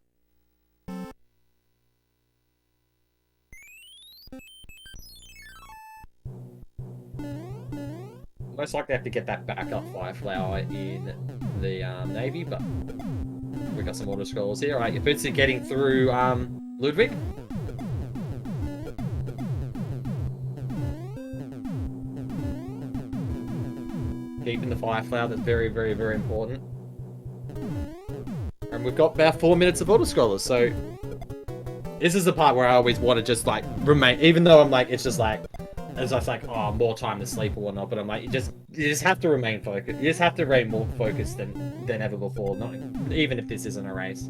Most likely have to get that backup Fire Flower in the Navy, but we got some auto scrolls here. Alright, Japezu getting through Ludwig. Keeping the Fire Flower, that's very, very, very important. And we've got about 4 minutes of auto scrollers, so this is the part where I always want to just like remain, even though I'm like, it's just like, oh, more time to sleep or whatnot, but I'm like, you just have to remain focused. You just have to remain more focused than ever before, not even if this isn't a race.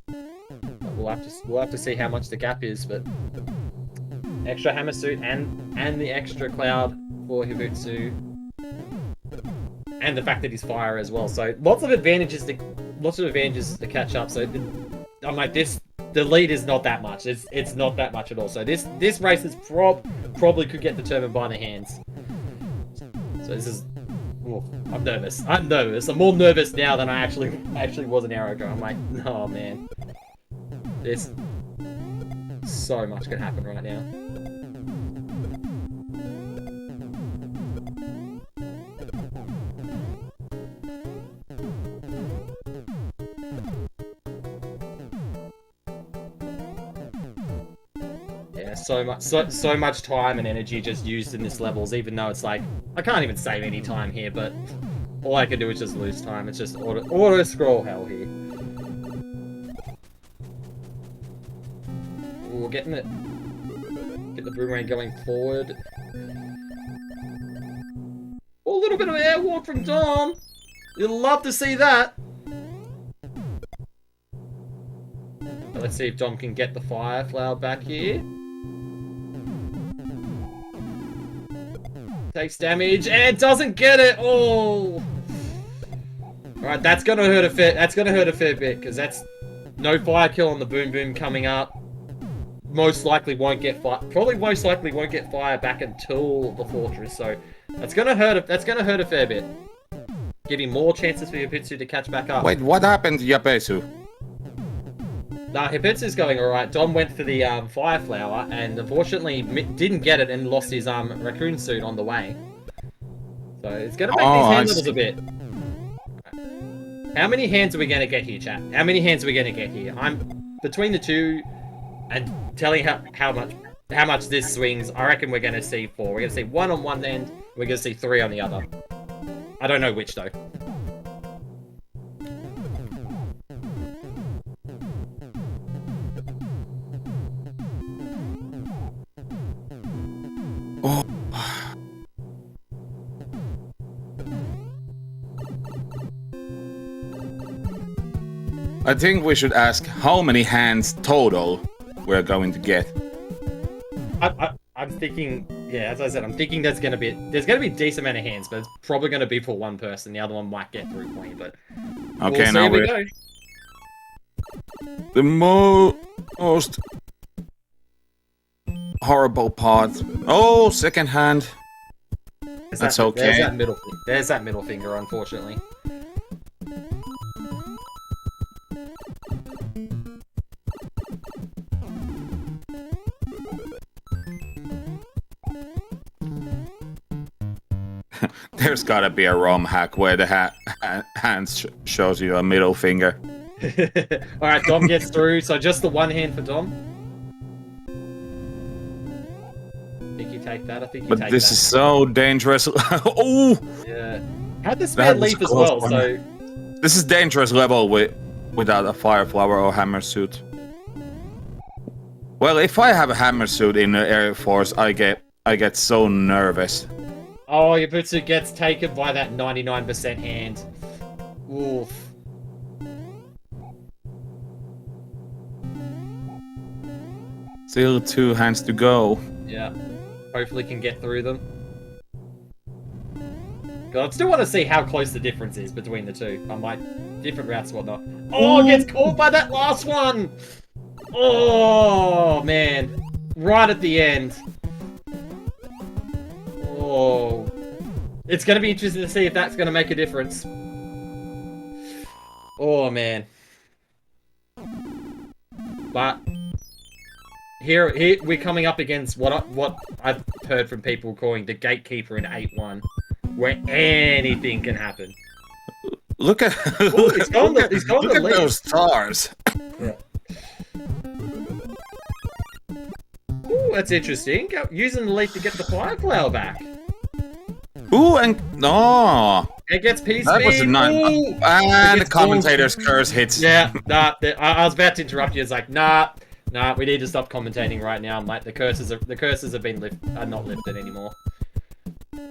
But we'll have to see how much the gap is, but extra hammer suit and the extra cloud for Japezu, and the fact that he's fire as well. So lots of advantages to catch up. So I'm like, the lead is not that much. It's not that much at all. So this race is probably could get determined by the hands. So this is, oh, I'm nervous. I'm more nervous now than I actually was an hour ago. I'm like, oh man, this so much can happen right now. So much time and energy just used in this levels, even though it's like, I can't even save any time here, but all I can do is just lose time. It's just auto scroll hell here. Ooh, get the boomerang going forward. Oh, a little bit of airwalk from Dom. You'd love to see that. But let's see if Dom can get the Fire Flower back here. Takes damage and doesn't get it. Oh, alright, that's gonna hurt a fair bit, because that's no fire kill on the Boom Boom coming up. Most likely won't get fire. Probably most likely won't get fire back until the fortress. So that's gonna hurt a fair bit. Giving more chances for Japezu to catch back up. Wait, what happened to Japezu? Nah, Japezu's going alright. Dom went for the Fire Flower and unfortunately didn't get it and lost his raccoon suit on the way. So it's gonna make these hand levels a bit. How many hands are we gonna get here, chat? How many hands are we gonna get here? I'm between the two and telling how much this swings. I reckon we're gonna see 4. We're gonna see 1 on one end. We're gonna see 3 on the other. I don't know which though. Oh. I think we should ask how many hands total we're going to get. I'm thinking, yeah, as I said, I'm thinking there's gonna be a decent amount of hands, but it's probably gonna be for one person. The other one might get through clean, but okay, we'll now we go. The most horrible part. Oh, second hand. That's okay. There's that middle finger, unfortunately. There's gotta be a ROM hack where the hand shows you a middle finger. Alright, Dom gets through, so just the one hand for Dom. I think you take that, But this is so dangerous. Oh! Yeah. Had the spare leaf as well, so... This is dangerous level without a fire flower or hammer suit. Well, if I have a hammer suit in the Air Force, I get so nervous. Oh, Japezu gets taken by that 99% hand. Oof. Still 2 hands to go. Yeah. Hopefully can get through them. God, I still want to see how close the difference is between the two. I might... Different routes and whatnot. Oh, gets caught by that last one! Oh, man. Right at the end. Oh. It's going to be interesting to see if that's going to make a difference. Oh, man. But... Here we're coming up against what I've heard from people calling the gatekeeper in 8-1, where anything can happen. Look at he's gone the lead. Those stars. Yeah. Ooh, that's interesting. Using the leaf to get the fire flower back. Ooh, and no. It gets peace. That was a nice. And the commentator's curse hits. Yeah, nah. I was about to interrupt you. It's like, nah, we need to stop commentating right now. Like the curses have been not lifted anymore.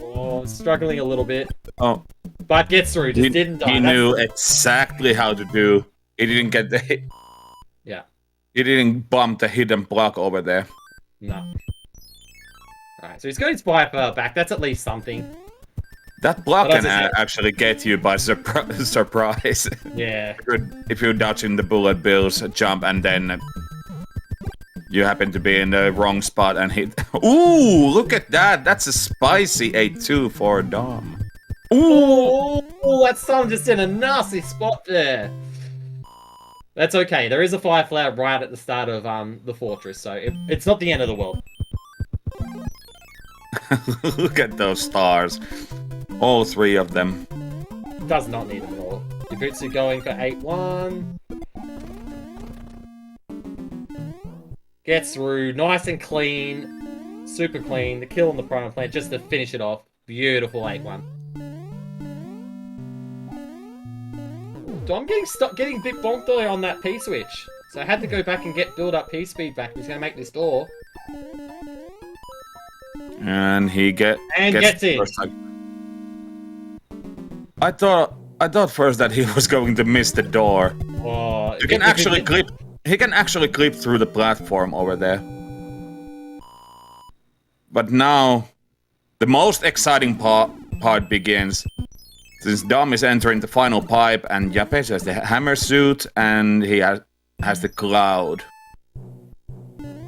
Oh, struggling a little bit. Oh, but gets through. Just didn't die. He knew exactly how to do. He didn't get the hit. Yeah. He didn't bump the hidden block over there. No. Alright, so he's got his Viper back. That's at least something. That block can actually get you by surprise. Yeah. If you're dodging the bullet bills, jump, and then you happen to be in the wrong spot and hit. Ooh, look at that. That's a spicy 8-2 for Dom. Ooh, that sun just in a nasty spot there. That's okay. There is a fire flower right at the start of the fortress, so it's not the end of the world. Look at those stars. All 3 of them. Does not need them at all. Japezu going for 8-1. Gets through, nice and clean. Super clean. The kill on the prime plant just to finish it off. Beautiful 8-1. I'm getting a bit bonked there on that P switch. So I had to go back and build up P speed back. He's gonna make this door. And he gets in. I thought first that he was going to miss the door. Oh, he can actually clip through the platform over there. But now the most exciting part begins. Since Dom is entering the final pipe and Japezu has the hammer suit and he has the cloud.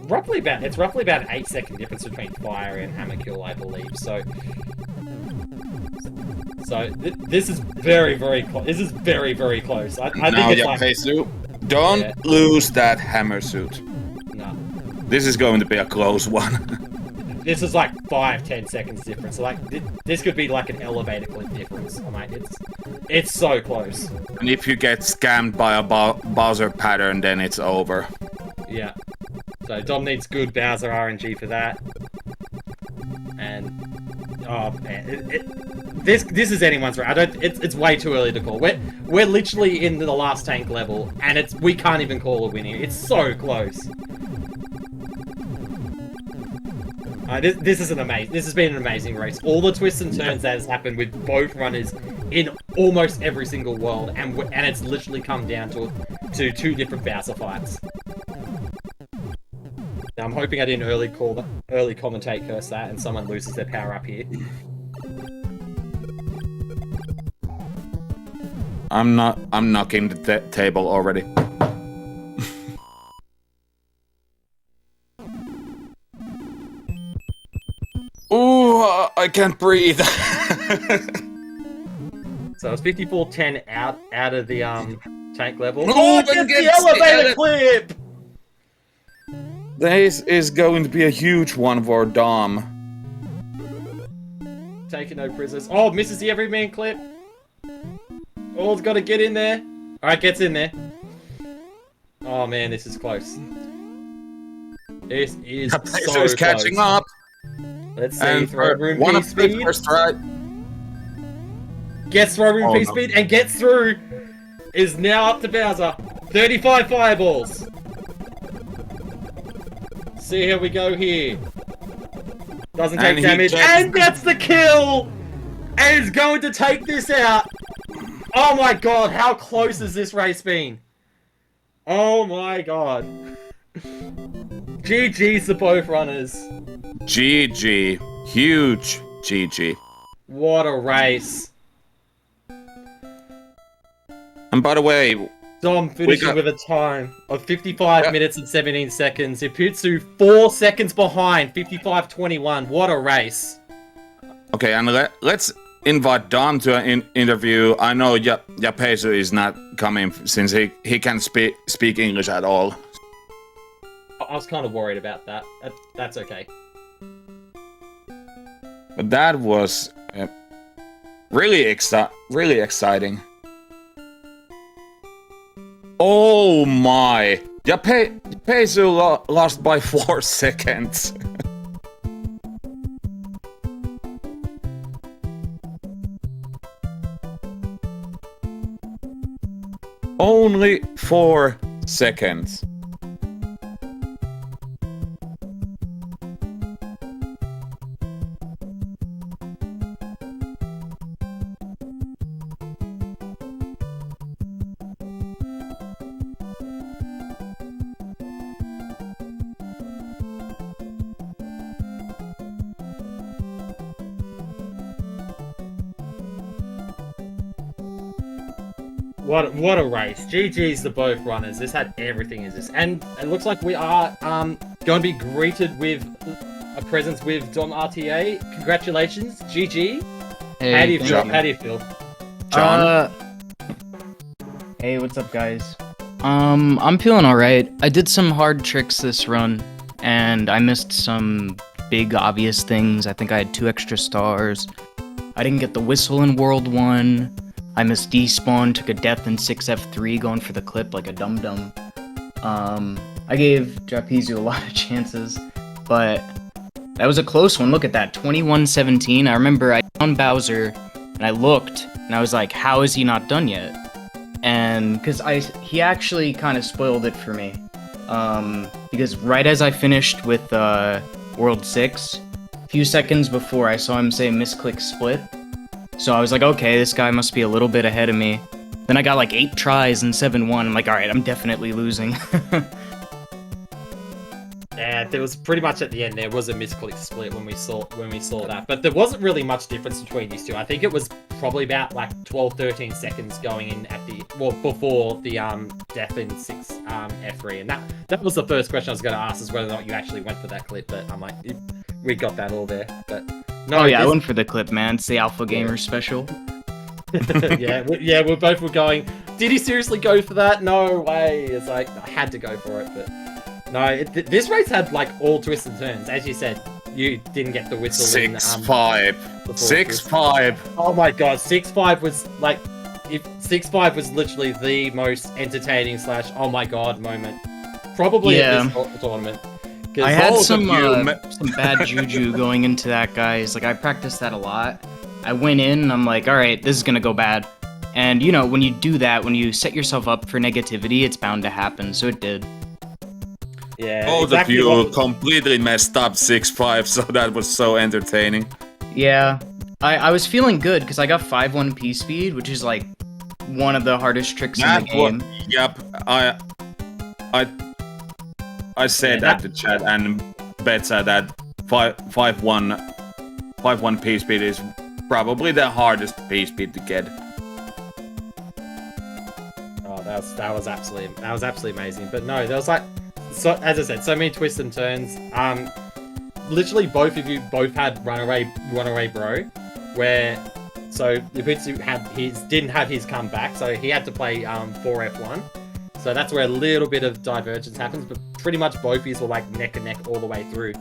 It's roughly about an 8-second difference between fire and hammer kill, I believe. So this is very, very close. This is very, very close. I think it's Japezu, don't lose that hammer suit. No. This is going to be a close one. This is like 5-10 seconds difference. So like this could be like an elevator clip difference. I mean, it's so close. And if you get scammed by a Bowser pattern, then it's over. Yeah. So Dom needs good Bowser RNG for that. And oh man, this is anyone's right. It's way too early to call. We're literally in the last tank level, and we can't even call a win here. It's so close. This has been an amazing race. All the twists and turns that has happened with both runners in almost every single world, and it's literally come down to 2 different Bowser fights. Now, I'm hoping I didn't early commentate curse that, and someone loses their power up here. I'm knocking the table already. Oh, I can't breathe. So it's 54-10 out of the tank level. No, Oh, it and gets the gets the elevator clip! This is going to be a huge one for Dom. Taking no prisoners. Oh, misses the everyman clip. Oh, it's got to get in there. Alright, gets in there. Oh man, this is close. This is so is catching up. Let's see, And throw room one P of the speed. first try. Gets throw room P no. speed and gets through. Is now up to Bowser. 35 fireballs. See how we go here. Doesn't take damage and gets the kill. And is going to take this out. Oh my god, how close has this race been? Oh my god. GG's to both runners. GG. Huge GG. What a race. And by the way, Dom finishing with a time of 55 minutes and 17 seconds. Japezu 4 seconds behind, 55-21. What a race. Okay, and let's invite Dom to an interview. I know Japezu is not coming since he can't speak English at all. I was kind of worried about that. That's okay. But that was really exciting. Oh my! Japezu lost by 4 seconds. Only 4 seconds. What a race. GG's to both runners. This had everything in this. And it looks like we are going to be greeted with a presence with Dom RTA. Congratulations. GG. Hey, How do you feel? How do you feel? John? Hey, what's up, guys? I'm feeling alright. I did some hard tricks this run, and I missed some big obvious things. I think I had 2 extra stars. I didn't get the whistle in World 1. I missed despawn, took a death in 6F3 going for the clip like a dum-dum. I gave Japezu a lot of chances, but that was a close one. Look at that, 21-17. I remember I found Bowser, and I looked, and I was like, how is he not done yet? And because he actually kind of spoiled it for me. Because right as I finished with World 6, a few seconds before I saw him say misclick split. So I was like, okay, this guy must be a little bit ahead of me. Then I got like 8 tries and 7-1. I'm like, alright, I'm definitely losing. Yeah, there was pretty much at the end there was a misclick split when we saw that, but there wasn't really much difference between these two. I think it was probably about like 12-13 seconds going in at the before the death in 6 F3, and that was the first question I was going to ask, is whether or not you actually went for that clip. But I'm like, we got that all there. But no, oh yeah, I went for the clip, man. It's the Alpha Gamer special. yeah, we both were going, did he seriously go for that? No way. It's like, I had to go for it, but no, this race had like all twists and turns. As you said, you didn't get the whistle. 6-5. 6-5. Oh my god, 6-5 was like, if 6-5 was literally the most entertaining / oh my god moment, probably at this tournament. I had some bad juju going into that, guys. Like, I practiced that a lot. I went in and I'm like, alright, this is gonna go bad. And, you know, when you do that, when you set yourself up for negativity, it's bound to happen, so it did. Yeah, Both of you completely messed up 6-5, so that was so entertaining. Yeah, I was feeling good, because I got 5-1 P-speed, which is, like, one of the hardest tricks in the game. Yep, I said that to chat, and Bet said that 5-1 P-speed is probably the hardest P-speed to get. Oh, that was absolutely amazing. But no, there was like, so as I said, so many twists and turns. literally both of you had runaway bro, where so Japezu didn't have his comeback, so he had to play 4F1. So that's where a little bit of divergence happens, but pretty much both of you were like neck and neck all the way through.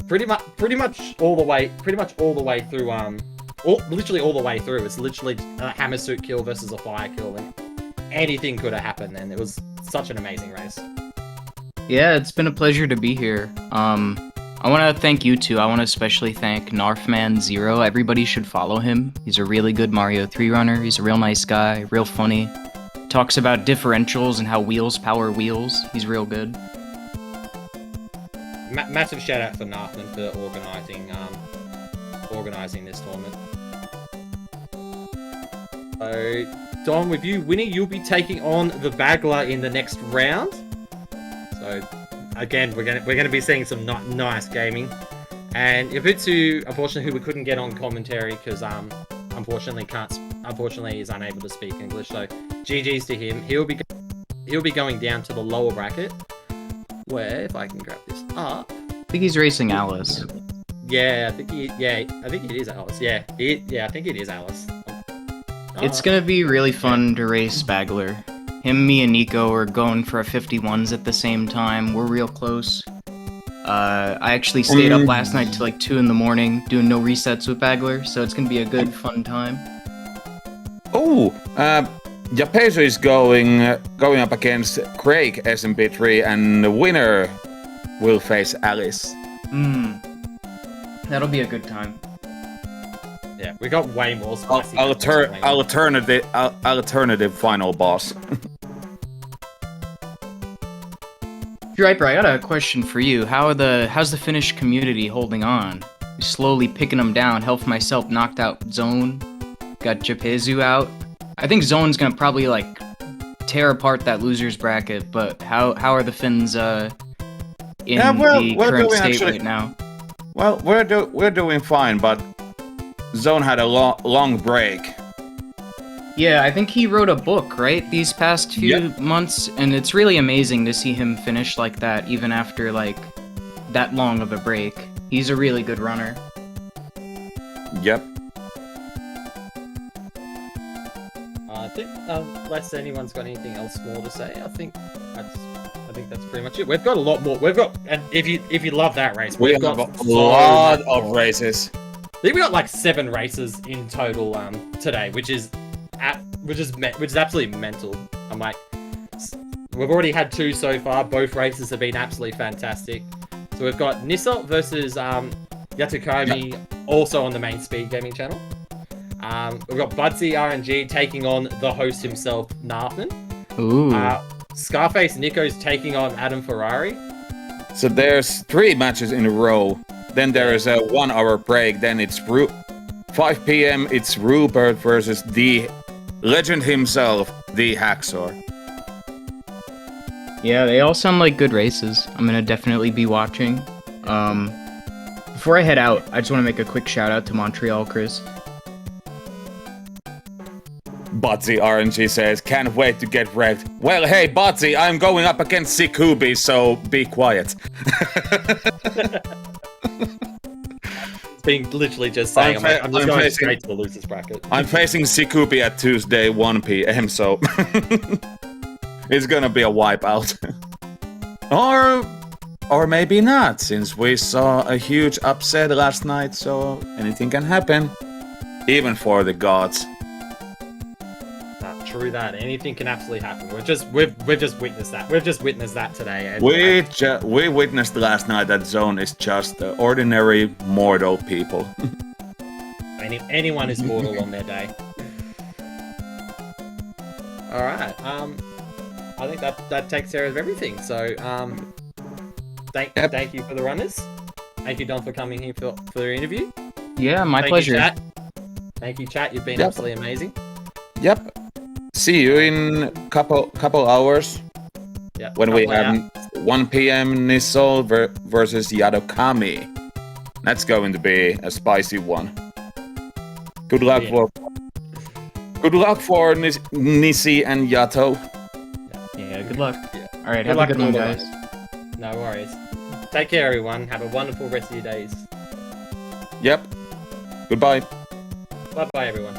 Pretty much all the way through. Literally all the way through. It's literally a hammer suit kill versus a fire kill, and anything could have happened. And it was such an amazing race. Yeah, it's been a pleasure to be here. I want to thank you two. I want to especially thank Narfman0. Everybody should follow him. He's a really good Mario 3 runner. He's a real nice guy, real funny. Talks about differentials and how wheels power wheels. He's real good. Massive shout out for Narfman for organizing this tournament. So, Dom, with you winning, you'll be taking on the Bagler in the next round. So, again, we're gonna be seeing some nice gaming. And Japezu, unfortunately, who we couldn't get on commentary because unfortunately is unable to speak English. So, GG's to him. He'll be going down to the lower bracket. Where, if I can grab this up, I think he's racing Alice. Yeah, I think it is Alice. Yeah, I think it is Alice. It's gonna be really fun to race Bagler. Him, me, and Nico are going for a 51s at the same time. We're real close. I actually stayed up last night till like 2 in the morning doing no resets with Bagler, so it's gonna be a good, fun time. Oh, Japezu is going up against Craig SMP3, and the winner will face Alice. That'll be a good time. Yeah, we got way more spicy. Alternative final boss. Driper, I got a question for you. How's the Finnish community holding on? Slowly picking them down. Health myself knocked out Zone. Got Japezu out. I think Zone's gonna probably like tear apart that losers bracket. But how are the Finns in the current state right now? Well, we're doing fine, but Zone had a long break. Yeah, I think he wrote a book, right, these past few months, and it's really amazing to see him finish like that, even after, like, that long of a break. He's a really good runner. Yep. I think, unless anyone's got anything else more to say, I think that's pretty much it. We've got a lot more. And if you love that race, we've got a lot of races. I think we got like 7 races in total today, which is absolutely mental. I'm like, we've already had 2 so far. Both races have been absolutely fantastic. So we've got Nissa versus Yatakomi, also on the main SpeedGaming channel. We've got Budsy RNG taking on the host himself, Narfman. Ooh. Scarface Nico's taking on Adam Ferrari. So there's 3 matches in a row. Then there is a 1-hour break. Then it's 5 p.m. It's Rupert versus the legend himself, the Hacksaw. Yeah, they all sound like good races. I'm gonna definitely be watching. Before I head out, I just want to make a quick shout out to Montreal Chris. Budsy RNG says, can't wait to get wrecked. Well, hey, Budsy, I'm going up against Sikubi, so be quiet. Being literally just saying, I'm just going straight to the losers bracket. I'm facing Sikubi at Tuesday, 1 p.m., so it's gonna be a wipeout. Or maybe not, since we saw a huge upset last night, so anything can happen. Even for the gods. True that. Anything can absolutely happen. We've just witnessed that. We've just witnessed that today. And we witnessed last night that Zone is just ordinary mortal people. Anyone is mortal on their day. All right. I think that takes care of everything. So thank you for the runners. Thank you, Don, for coming here for your interview. Yeah, my pleasure. Thank you, chat. You've been absolutely amazing. Yep. See you in couple hours. Yeah. When we have 1 p.m. Nissol versus Yadokami. That's going to be a spicy one. Good luck for Nissi and Yato. Yeah, good luck. Yeah. All right, have a good one, guys. No worries. Take care, everyone. Have a wonderful rest of your days. Yep. Goodbye. Bye-bye, everyone.